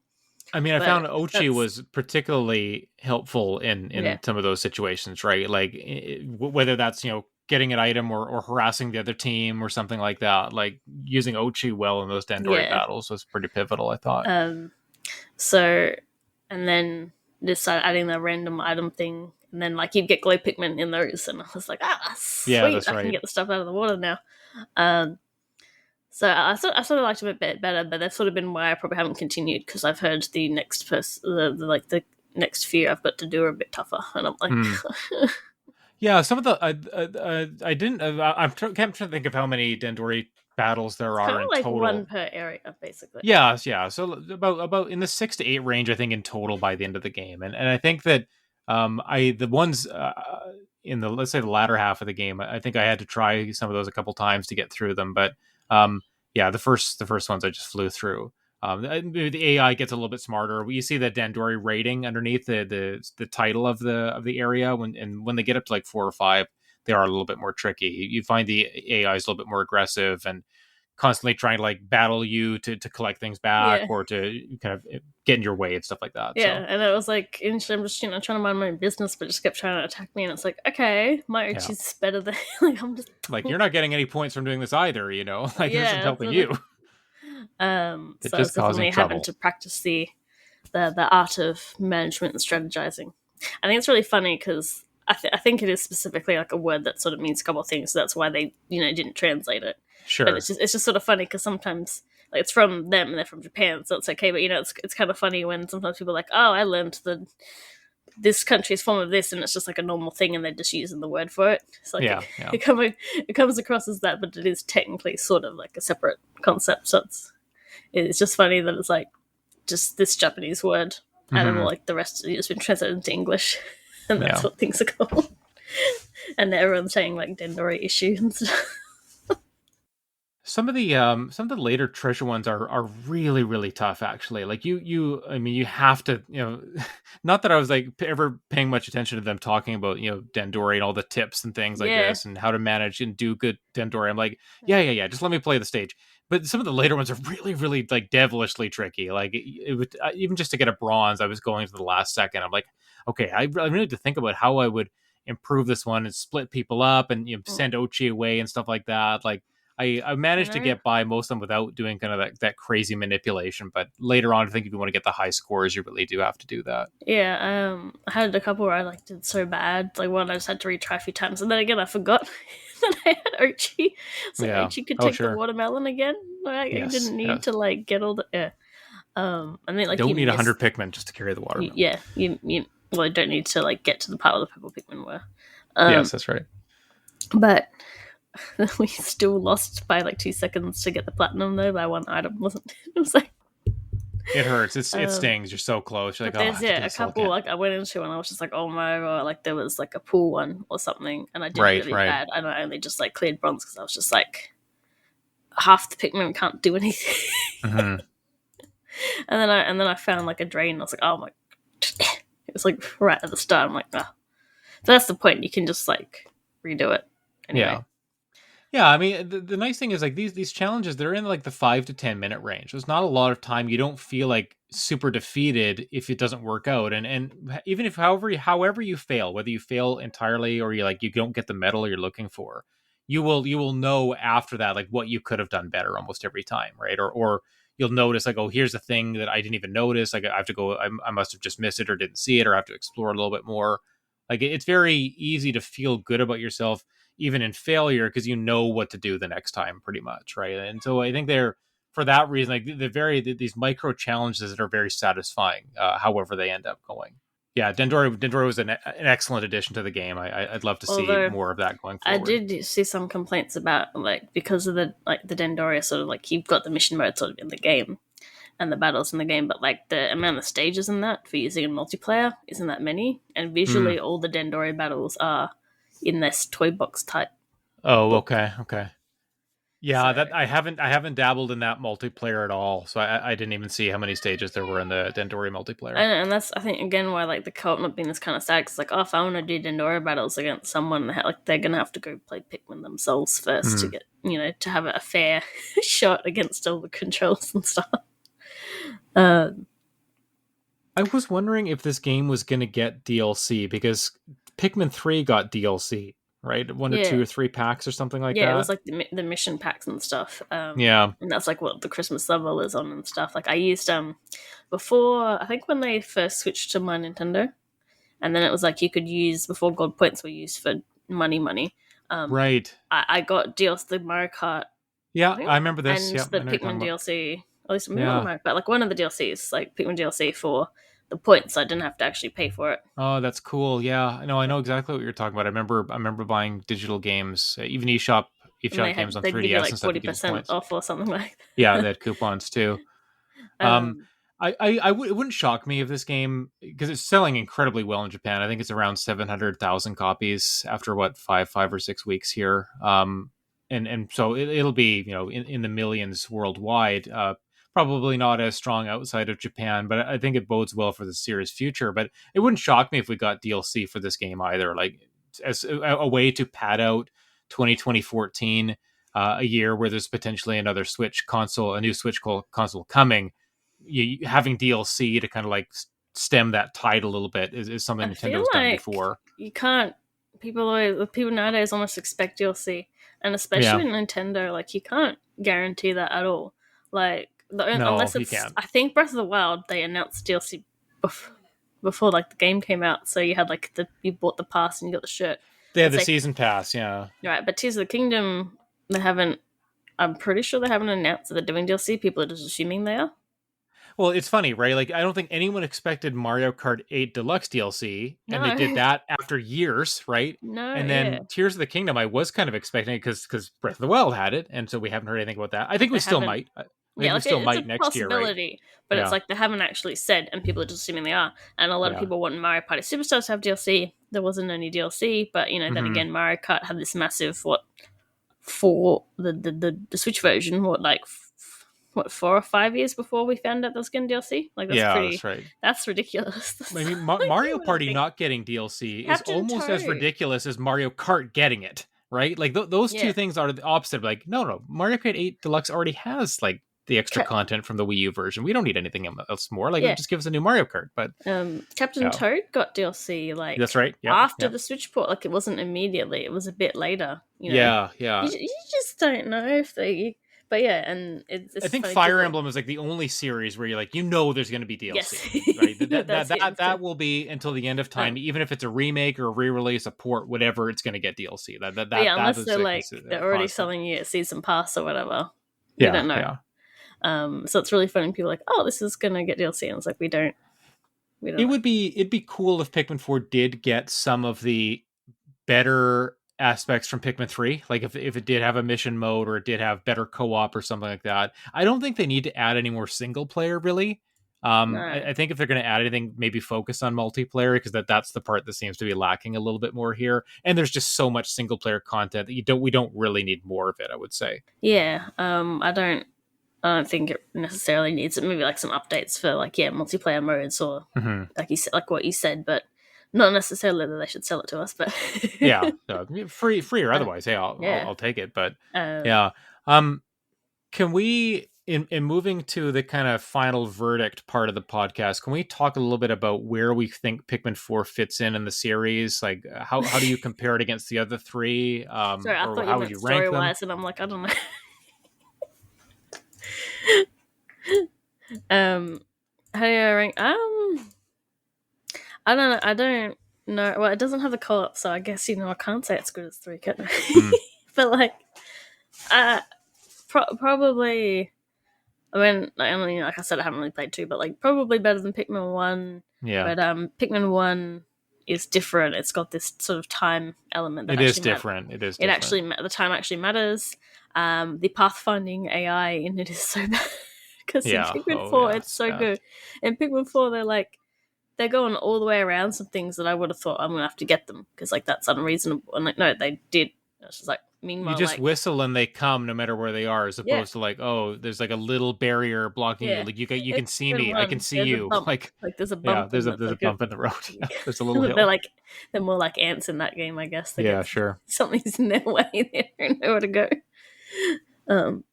I mean, I But found Ochi that's was particularly helpful yeah, in some of those situations, right? Like whether that's getting an item or harassing the other team or something like that. Like using Ochi well in those Dandori yeah. battles was pretty pivotal, I thought. Um, so and then just started adding the random item thing, and then like you'd get glow Pikmin in those, and I was like, Yeah, sweet, that's I can right. get the stuff out of the water now. Um, so I sort of liked it a bit better, but that's sort of been why I probably haven't continued because I've heard the next the next few I've got to do are a bit tougher, and I'm like, Hmm. Yeah, some of the I didn't. Can't try to think of how many Dandori battles there it's kind are of in like one total. per area basically. Yeah, yeah. So about in the 6 to 8 range, I think in total by the end of the game, and I think that I the ones in the let's say the latter half of the game, I think I had to try some of those a couple times to get through them, but yeah, the first ones I just flew through. Maybe the AI gets a little bit smarter. You see the Dandori rating underneath the title of the area when they get up to like 4 or 5, they are a little bit more tricky. You find the AI is a little bit more aggressive and constantly trying to like battle you to collect things back Yeah, or to kind of get in your way and stuff like that. yeah, So and it was like initially I'm just trying to mind my own business, but just kept trying to attack me, and it's like okay, my yeah, Uchi's better than like I'm just like you're not getting any points from doing this either. Like this isn't yeah. helping you. So It's I was just causing definitely having trouble. to practice the art of management and strategizing. I think it's really funny because I think it is specifically like a word that sort of means a couple of things. So that's why they didn't translate it. But Sure. it's just sort of funny because sometimes like it's from them and they're from Japan, so it's okay. But it's kind of funny when sometimes people are like, oh, I learned this country's form of this, and it's just like a normal thing, and they're just using the word for it. It's like Yeah. Yeah. it comes across as that, but it is technically sort of like a separate concept. So it's just funny that it's like just this Japanese word out of all Hmm. like the rest it's been translated into English, and that's Yeah. what things are called. And everyone's saying like Dendori issue and stuff. Some of the later treasure ones are really really tough actually. Like I mean you have to not that I was like ever paying much attention to them talking about Dendori and all the tips and things like Yeah. this and how to manage and do good Dendori. I'm like yeah, just let me play the stage. But some of the later ones are really really like devilishly tricky. Like it would even just to get a bronze, I was going to the last second. I'm like okay, I really need to think about how I would improve this one and split people up and Mm. send Ochi away and stuff like that. Like I I managed to know. get by most of them without doing kind of that crazy manipulation. But later on, I think if you want to get the high scores, you really do have to do that. Yeah, I had a couple where I like did so bad. Like one I just had to retry a few times, and then again I forgot that I had Ochi, so Yeah. Ochi could Oh, take the sure. watermelon again. Like I Yes. didn't need Yes. to like get all the yeah. And then You like don't you need miss 100 Pikmin just to carry the watermelon. yeah you well you don't need to like get to the part where the purple Pikmin were. Yes, Um, that's right. but we still lost by like 2 seconds to get the platinum though by one item, wasn't it? It was like It hurts. It um stings. You're so close. You're like, but oh, I there's have to do yeah a this all couple again. like I went into and I was just like oh my god, like there was like a pool one or something and I did Right. really Right. bad and I only just like cleared bronze because I was just like half the Pikmin can't do anything. Hmm. And then I found like a drain. I was like oh my it was like right at the start. I'm like ah. So that's the point. You can just like redo it anyway. Yeah. Yeah, I mean, the nice thing is like these challenges, they're in like the 5 to 10 minute range. There's not a lot of time. You don't feel like super defeated if it doesn't work out. And even if however you fail, whether you fail entirely or you don't get the medal you're looking for, you will know after that like what you could have done better almost every time, right? Or you'll notice like, oh, here's a thing that I didn't even notice. Like I have to go, I must have just missed it or didn't see it or have to explore a little bit more. Like it's very easy to feel good about yourself even in failure because you know what to do the next time pretty much, right? And so I think they're for that reason like these micro challenges that are very satisfying however they end up going. Yeah, Dendora was an excellent addition to the game. I'd love to see Although more of that going I forward. did see some complaints about like because of the Dendoria sort of like you've got the mission mode sort of in the game and the battles in the game, but like the amount of stages in that for using in multiplayer isn't that many, and Hmm. visually all the Dendoria battles are in this toy box type Oh, book. okay, okay. Yeah, So that I haven't dabbled in that multiplayer at all, so I didn't even see how many stages there were in the Dendori multiplayer. and that's I think again why like the co-op not being this kind of sad. Cause like, oh, if I want to do Dendora battles against someone, like they're gonna have to go play Pikmin themselves first to Hmm. get to have a fair shot against all the controls and stuff. Uh, I was wondering if this game was going to get DLC because Pikmin 3 got DLC, right? One or yeah, two or three packs or something like yeah, it was that. like the mission packs and stuff. Yeah, And that's like what the Christmas level is on and stuff. Like I used before I think when they first switched to my Nintendo, and then it was like you could use before gold points were used for money. Um, right. I got DLC the Mario Kart, I Yeah, think, I remember this. and Yeah, the I know what you're talking Pikmin about. DLC. At least maybe not the Yeah. Mario Kart, like one of the DLCs, like Pikmin DLC for the points. I didn't have to actually pay for it. Oh, that's cool. Yeah, I know exactly what you're talking about. I remember buying digital games, even And eShop games on they'd give you 3DS and like stuff. forty You could use percent points. off or something like Yeah, they that. had coupons too. Um, um, it wouldn't shock me if this game, because it's selling incredibly well in Japan. I think it's around 700,000 copies after what, 5 or 6 weeks here. And so it'll be, in the millions worldwide. Probably not as strong outside of Japan, but I think it bodes well for the series' future. But it wouldn't shock me if we got DLC for this game either, like as a way to pad out 2014, a year where there's potentially another Switch console, a new Switch console coming. Having DLC to kind of like stem that tide a little bit is something I feel Nintendo's done like before. you can't. People nowadays almost expect DLC, and Yeah, especially Nintendo, like you can't guarantee that at all. Like no, unless you it's, can't. I think Breath of the Wild they announced DLC before like the game came out, so you had like you bought the pass and you got the shirt. They have But the say season pass, yeah. right, but Tears of the Kingdom they haven't. I'm pretty sure they haven't announced that they're doing DLC. People are just assuming they are. Well, it's funny, right? Like, I don't think anyone expected Mario Kart 8 Deluxe DLC, and they No, did that after years, right? no, And yeah, then Tears of the Kingdom, I was kind of expecting it because Breath of the Wild had it, and so we haven't heard anything about that. I think like we they still haven't. might. I think Yeah, we like still it's a might next year, right? possibility, but it's Yeah, like they haven't actually said, and people are just assuming they are. And a lot of yeah. people want Mario Party Superstars to have DLC. There wasn't any DLC, but then Hmm. again, Mario Kart had this massive for the Switch version. What 4 or 5 years before we found out there was going to DLC? Like Yeah, that's right. that's ridiculous. I mean, Like, Mario you wouldn't Party think not getting DLC is Captain almost as Toad. ridiculous as Mario Kart getting it, right? Like those two Yeah, things are the opposite. Like, no, Mario Kart 8 Deluxe already has like the extra Ca- content from the Wii U version. We don't need anything else more. Like, yeah. just give us a new Mario Kart. But Captain yeah, Toad got DLC that's like right. Yeah, after yeah, the Switch port. Like it wasn't immediately; it was a bit later. yeah, yeah. You just don't know if they. But yeah, and I it's think funny Fire people. Emblem is like the only series where you're like, there's going to be Yes, DLC, right? that's hidden That still. will be until the end of time. Um, Even if it's a remake or a re-release, a port, whatever, it's going to get DLC. but yeah, That unless is they're a like they're already constant. selling you a season pass or whatever, you Yeah, don't know. yeah. So it's really funny. People are like, oh, this is gonna get DLC, and it's like we don't know. It'd be cool if Pikmin 4 did get some of the better aspects from Pikmin 3. Like if it did have a mission mode or it did have better co-op or something like that. I don't think they need to add any more single player really. No, I think if they're going to add anything, maybe focus on multiplayer because that's the part that seems to be lacking a little bit more here. And there's just so much single player content that we don't really need more of it. I would say. yeah. I don't think it necessarily needs it. Maybe like some updates for like multiplayer modes or Hmm. like you said, like what you said, but not necessarily that they should sell it to us. But Yeah, free or uh, otherwise. Hey, yeah, I'll take it. But um, yeah. Can we, in moving to the kind of final verdict part of the podcast, can we talk a little bit about where we think Pikmin 4 fits in the series? Like, how do you compare it against the other three? sorry, I Or thought you how would meant you rank story them? wise, and I'm like, I don't know. um, how do I rank? I don't know. I don't know. Well, it doesn't have the co-op, so I guess I can't say it's good as three, can I? Hmm. But like, uh, probably. I mean, like I said, I haven't really played two, but like probably better than Pikmin 1. Yeah. But Pikmin 1 is different. It's got this sort of time element that It is actually matters. different. It is It different. actually the time actually matters. The pathfinding AI in it is so bad because in Yeah. Pikmin Oh 4 yeah. it's It's so bad. good. In Pikmin 4 they're going all the way around some things that I would have thought I'm gonna have to get them because like that's unreasonable. And like no, they did. It's just like You meanwhile just like whistle and they come no matter where they are, as yeah, opposed to like, oh, there's like a little barrier blocking you. yeah. Like you In can see Pikmin me. I can 1 see there's a you. bump. Like, Like there's a yeah, bump and that's there's a like a bump in the road. Yeah, there's a little they're hill. like they're more like ants in that game, I guess. They Yeah, get sure. something's in their way, they don't know where to go. Um,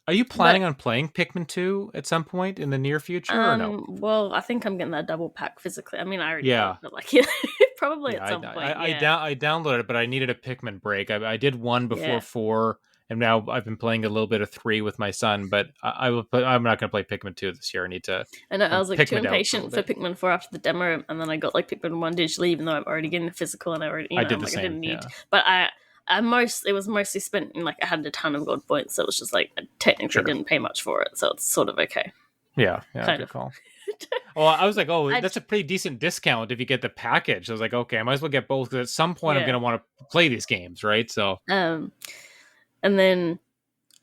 Are you but planning on playing Pikmin 2 at some point in the near future or no? well, I think I'm getting that double pack physically. I mean, I already got it, Yeah. but like, probably Yeah, at some point. Yeah, I downloaded it, but I needed a Pikmin break. I did one before yeah. 4, and now I've been playing a little bit of 3 with my son. But I'm not going to play Pikmin 2 this year. I need to And I was like too Pikmin out for a impatient little for bit. Pikmin 4 after the demo, and then I got like Pikmin 1 digitally, even though I'm already getting the physical, and I already, I did I'm the like I same. didn't need. Yeah, But it was mostly spent in like I had a ton of gold points, so it was just like I technically sure. didn't pay much for it, so it's sort of okay, Yeah, yeah, kind good of. call. Oh, I was like, oh, I that's a pretty decent discount if you get the package. I was like, okay, I might as well get both because at some point I'm going yeah. to want to play these games, right? So, Um, and then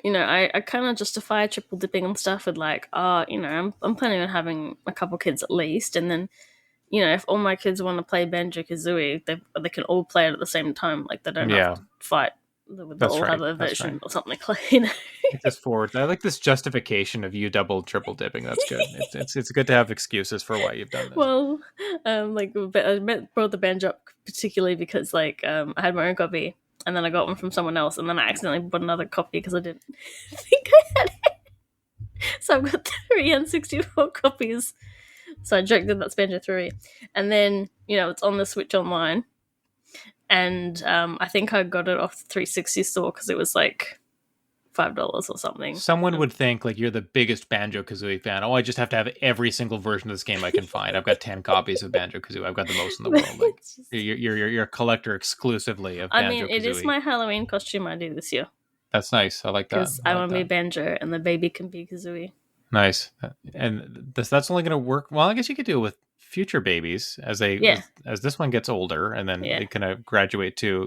I kind of justify triple dipping and stuff with like, I'm planning on having a couple kids at least, and then if all my kids want to play Banjo Kazooie, they can all play it at the same time. Like they don't have yeah, to fight. They'll that's all have right. a That's right. version or something like. It just forwards. I like this justification of you double, triple dipping. That's good. It's good to have excuses for why you've done this. Well, like I brought the Banjo up particularly because like I had my own copy and then I got one from someone else and then I accidentally bought another copy because I didn't think I had it. So I've got 364 copies. So I joked that that's Banjo 3. And then, it's on the Switch Online. And I think I got it off the 360 store because it was like $5 or something. Someone would think like you're the biggest Banjo Kazooie fan. Oh, I just have to have every single version of this game I can find. I've got 10 copies of Banjo Kazooie. I've got the most in the world. Like Just, you're a collector exclusively of I mean, Banjo it is Kazooie. my Halloween costume I do this year That's nice. I like that. because I I like want to be that. Banjo and the baby can be Kazooie. Nice. And that's only going to work. Well, I guess you could do it with future babies as they Yeah, as this one gets older, and then yeah, they kind of graduate to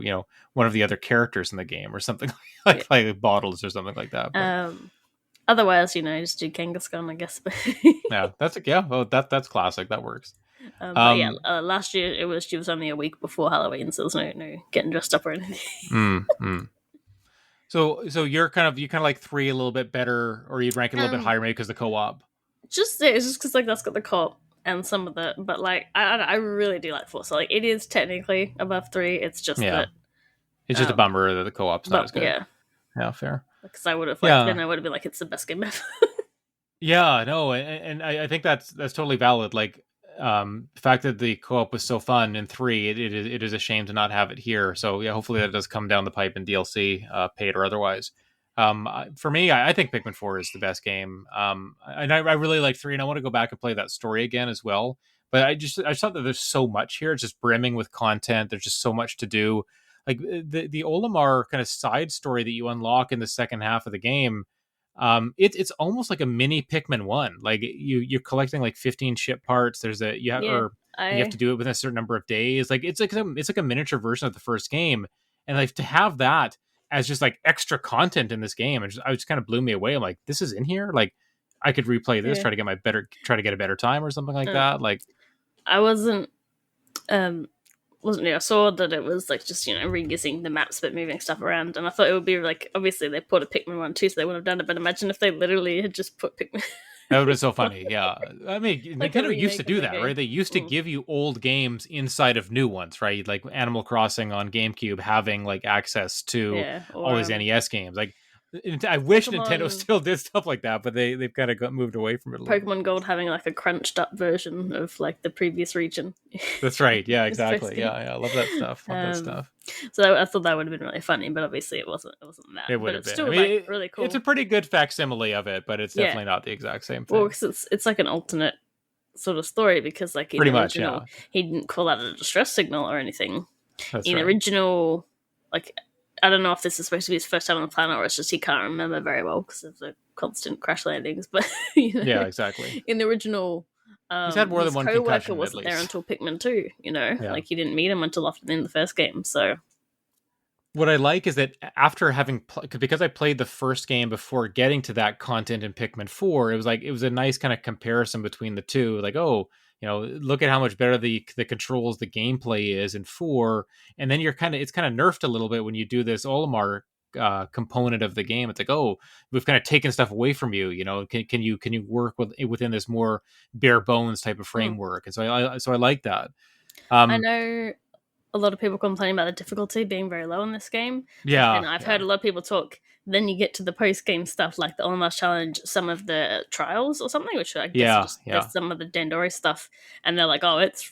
one of the other characters in the game or something yeah. like bottles or something like that. But Otherwise, just do Kangaskhan, I guess. yeah, yeah. Well, that's classic. That works. But yeah, Um, last year she was only a week before Halloween, so there was no getting dressed up or anything. mm, mm. So you kind of like 3 a little bit better, or you'd rank it a little bit um, higher maybe because the co-op. it's just because like that's got the co-op and some of the, but like I really do like 4, so like it is technically above 3. It's just Yeah, that, it's just a bummer that the co-op's not but as good. yeah, Yeah, fair. because I would have like then Yeah, I would have been like it's the best game ever. yeah, no, and I think that's totally valid. Like, the fact that the co-op was so fun in 3, it is a shame to not have it here. So yeah, hopefully that does come down the pipe in DLC, paid or otherwise. For me, I think Pikmin 4 is the best game. And I really like 3, and I want to go back and play that story again as well. But I just thought that there's so much here. It's just brimming with content. There's just so much to do. Like the Olimar kind of side story that you unlock in the second half of the game, it's almost like a mini Pikmin 1. Like you're collecting like 15 ship parts. There's a you have Yeah, or you have I to do it within a certain number of days. Like it's like a miniature version of the first game, and like to have that as just like extra content in this game, and I just kind of blew me away. I'm like, this is in here. Like I could replay this, yeah. try to get a better time or something like Uh, that. Like I um wasn't I saw that it was like just reusing the maps but moving stuff around, and I thought it would be like obviously they put a Pikmin 1 too, so they wouldn't have done it. But imagine if they literally had just put Pikmin that would have been so funny. Yeah. I mean, like a Nintendo used to remake of do the that, right? game. They used to Mm. give you old games inside of new ones, right? Like Animal Crossing on GameCube having like access to Yeah, all or these NES games. Like I wish Nintendo Pokemon still did stuff like that, but they've kind of got moved away from it a little bit. Pokemon Gold having like a crunched up version of like the previous region. That's right. Yeah, It's first exactly. game. Yeah, yeah. I love that stuff. Love that Um, stuff. so I thought that would have been really funny, but obviously it wasn't. It wasn't that, It but would have it's been. I still mean, like really it's a cool. pretty good facsimile of it, but it's Yeah, definitely not the exact same well, thing. because it's like an alternate sort of story because like in Pretty the much, yeah. original he didn't call that a distress signal or anything. That's In the right. original, like I don't know if this is supposed to be his first time on the planet or it's just he can't remember very well because of the constant crash landings. But Yeah, exactly. in the original, He's had more than his one co-worker concussion at wasn't there least. until Pikmin 2. Yeah. Like you didn't meet him until after the end of the first game. So What I like is that after having because I played the first game before getting to that content in Pikmin 4, it was a nice kind of comparison between the two. Like, oh, look at how much better the controls, the gameplay is in 4, and then it's kind of nerfed a little bit when you do this Olimar component of the game. It's like, oh, we've kind of taken stuff away from you. Can you work within this more bare bones type of mm. framework? And so I like that. I Um, know a lot of people complaining about the difficulty being very low in this game, but then yeah, I've heard yeah, a lot of people talk. Then you get to the post game stuff like the Almost Challenge, some of the trials or something, which I guess are yeah, just yeah. there's some of the Dandori stuff, and they're like, "Oh, it's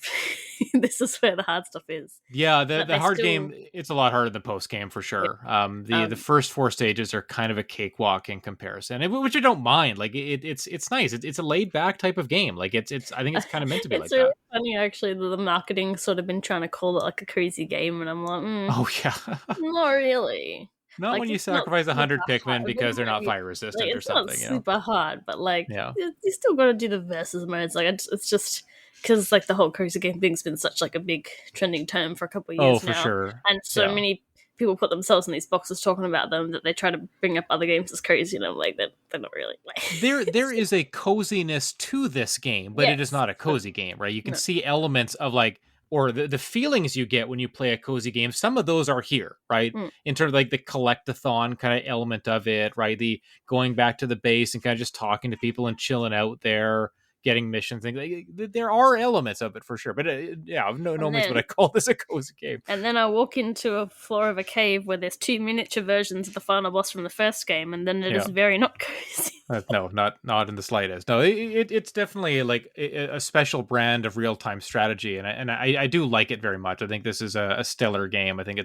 this is where the hard stuff is," Yeah, the but the they hard still, game, it's a lot harder than post game for yeah, sure. The um, first 4 stages are kind of a cakewalk in comparison, which I don't mind. Like it's nice. It's a laid back type of game. Like it's I think it's kind of meant to be it's like really that. funny actually that the marketing sort of been trying to call it like a crazy game, and I'm like, Oh yeah, not really. not Like when you it's not sacrifice super 100 hard. Pikmin because they're not fire Like resistant or it's not something. super hard, but like Yeah. you still got to do the versus modes. Like it's just because like the whole cozy game thing's been such like a big trending term for a couple of Oh, years for now, sure. and so Yeah. many people put themselves in these boxes talking about them that they try to bring up other games as crazy, and I'm like they're not really like There is a coziness to this game, but it is yes, not a but cozy game, right? You can no, see elements of like or the feelings you get when you play a cozy game. Some of those are here, right? mm. In terms of like the collectathon kind of element of it, right? The going back to the base and kind of just talking to people and chilling out there, getting missions, things. There are elements of it for sure, but yeah, no and means would then I call this a cozy game. And then I walk into a floor of a cave where there's two miniature versions of the final boss from the first game, and then it is Yeah. very not cozy. No, not in the slightest. No, it's definitely like a special brand of real time strategy, and I do like it very much. I think this is a stellar game. I think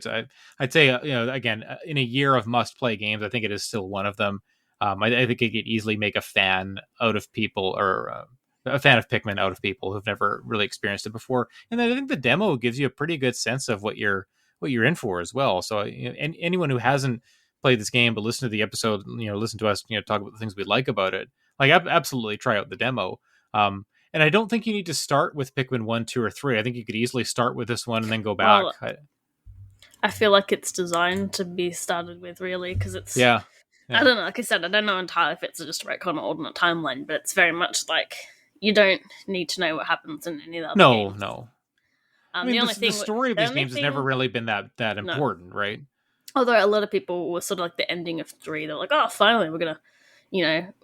I'd say again in a year of must play games, I think it is still one of them. I think it could easily make a fan out of people or a fan of Pikmin out of people who've never really experienced it before. And then I think the demo gives you a pretty good sense of what you're in for as well. So and anyone who hasn't played this game, but listen to the episode, listen to us, talk about the things we like about it. Like, absolutely try out the demo. And I don't think you need to start with Pikmin 1, 2, or 3. I think you could easily start with this one and then go back. Well, I feel like it's designed to be started with, really, because it's. Yeah. I Yeah. don't know, like I said, I don't know entirely if it's just a retcon or alternate timeline, but it's very much like you don't need to know what happens in any of the other No, games. no. I The mean, only the thing, story of the these only games has never thing, really been that no. important, right? Although a lot of people were sort of like the ending of 3, they're like, oh, finally, we're gonna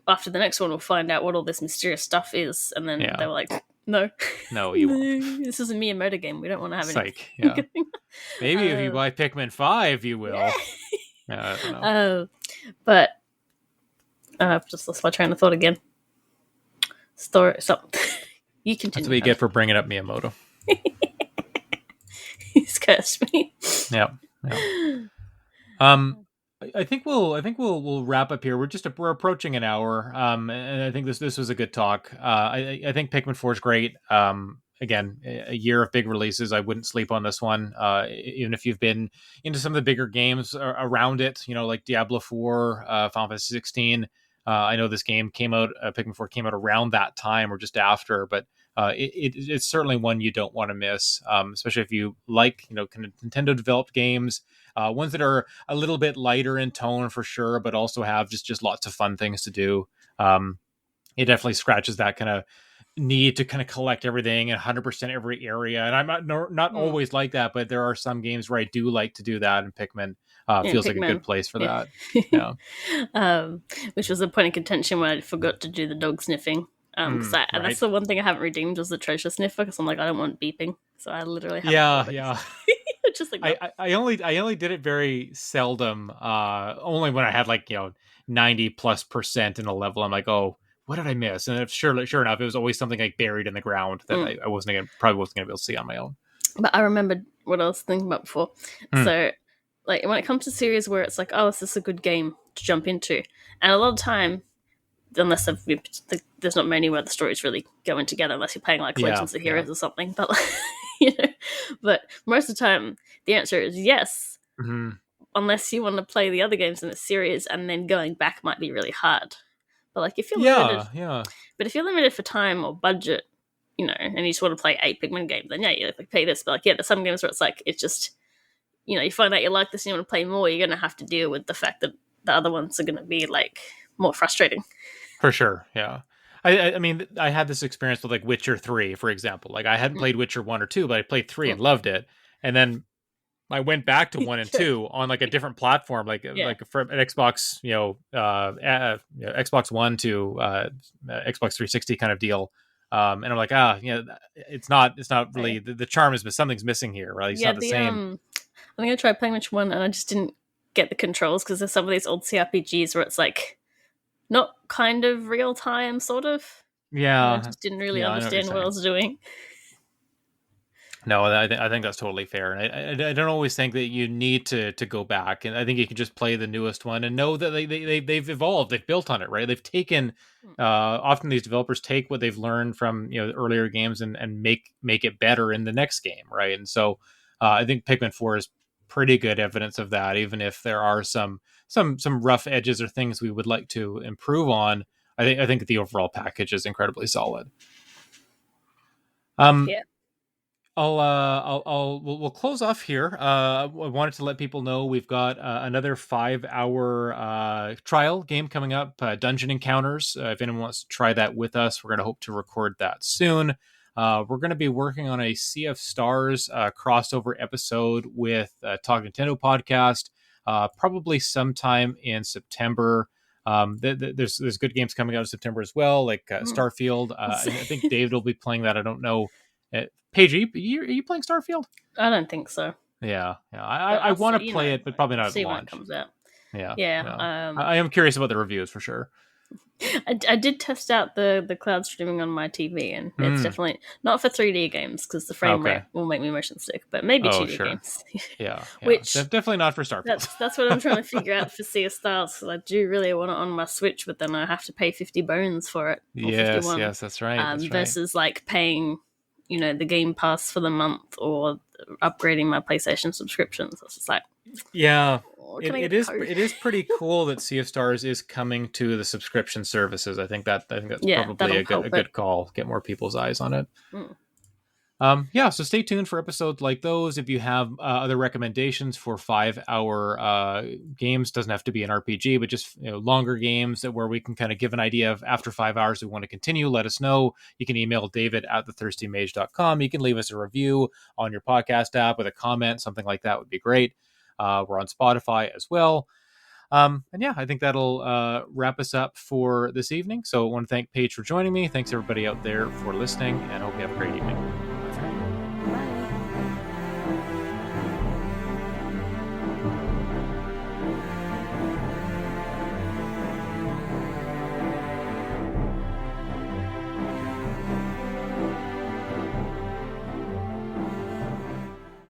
after the next one, we'll find out what all this mysterious stuff is. And then they Yeah. were like, no, No, you won't. no, this is a Miyamoto game. We don't want to have Psych. Yeah. anything. Maybe if you uh, buy Pikmin 5, you yeah. will. I don't know. But I've just lost my train of thought again. Story, something. You That's continue. what you get for bringing up Miyamoto. He's cursed me. Yeah. Yeah. I think we'll wrap up here. We're approaching an hour. And I think this was a good talk. I think Pikmin 4 is great. Again, a year of big releases. I wouldn't sleep on this one. Even if you've been into some of the bigger games around it, like Diablo 4, Final Fantasy 16. I know this game came out. Pikmin 4 came out around that time or just after, but it's certainly one you don't want to miss. Especially if you like kind of Nintendo developed games. Ones that are a little bit lighter in tone for sure, but also have just lots of fun things to do. It definitely scratches that kind of need to kind of collect everything and 100% every area. And I'm not always like that, but there are some games where I do like to do that, and Pikmin Yeah, feels like a Pikmin. good place for Yeah. that. Yeah. Which was a point of contention when I forgot to do the dog sniffing. Because Right. that's the one thing I haven't redeemed was the treasure sniffer. Because I'm like, I don't want beeping, so I literally haven't Yeah. bothered. Yeah. Just like no. I only did it very seldom. Only when I had 90+% in a level. I'm like, oh, what did I miss? And if, sure enough, it was always something like buried in the ground that I probably wasn't gonna be able to see on my own. But I remembered what I was thinking about before. Hmm. So, like when it comes to series where it's like, oh, is this a good game to jump into? And a lot of time, unless there's not many where the stories really going together, unless you're playing like Legends of Heroes or something. But you know, but most of the time, the answer is yes. Mm-hmm. Unless you want to play the other games in the series, and then going back might be really hard. But like if you're limited, Yeah. but if you're limited for time or budget, and you just want to play 8 Pikmin games, then yeah, you pay this. But like yeah, there's some games where it's like it's just you find out you like this and you want to play more, you're gonna have to deal with the fact that the other ones are gonna be like more frustrating. For sure, yeah. I mean, I had this experience with like Witcher 3, for example. Like I hadn't Mm. played Witcher 1 or 2, but I played 3 and Mm. loved it. And then I went back to 1 and Yeah. 2 on like a different platform, Yeah. like from an Xbox, Xbox One to Xbox 360 kind of deal. And I'm like, it's not Oh, yeah. really the charm is, but something's missing here, right? It's Yeah, not the the same. I think I tried playing which one and I just didn't get the controls because there's some of these old CRPGs where it's like not kind of real time, sort of. And I Yeah, just didn't really yeah, I know what you're understand what I saying. was doing. No, I think that's totally fair, and I don't always think that you need to go back, and I think you can just play the newest one and know that they've evolved, they've built on it, right? They've taken often these developers take what they've learned from the earlier games and make it better in the next game, right? And so I think Pikmin 4 is pretty good evidence of that, even if there are some rough edges or things we would like to improve on. I think the overall package is incredibly solid. Um, Yeah. we'll close off here. I wanted to let people know we've got another 5 hour trial game coming up, Dungeon Encounters. If anyone wants to try that with us, we're going to hope to record that soon. We're going to be working on a Sea of Stars crossover episode with Talk Nintendo podcast, probably sometime in September. There's good games coming out in September as well, like Mm. Starfield. I think David will be playing that. I don't know. Paige, are you playing Starfield? I don't think so. Yeah. But I I'll want see, to play it, but probably not at see when it launch. comes out. Yeah, Yeah. yeah. I am curious about the reviews for sure. I did test out the cloud streaming on my TV, and it's Hmm. definitely not for 3D games because the frame rate Okay. will make me motion sick, but maybe Oh, 2D sure. games. Yeah. Which Definitely not for Starfield. that's what I'm trying to figure out for Sea of Stars because I do really want it on my Switch, but then I have to pay 50 bones for it or Yes, 51 yes, that's right. That's right. versus like paying the Game Pass for the month or upgrading my PlayStation subscription. So it's just like, Yeah. oh, can It, I get it the is code? it is pretty cool that Sea of Stars is coming to the subscription services. I think that's Yeah, probably that'll a help it. good call. Get more people's eyes on it. Mm. Yeah, so stay tuned for episodes like those. If you have other recommendations for 5 hour games, doesn't have to be an RPG, but just longer games where we can kind of give an idea of after 5 hours we want to continue. Let us know. You can email David at thethirstymage.com. You can leave us a review on your podcast app with a comment, something like that would be great. We're on Spotify as well. And yeah, I think that'll wrap us up for this evening. So I want to thank Paige for joining me. Thanks everybody out there for listening, and I hope you have a great evening.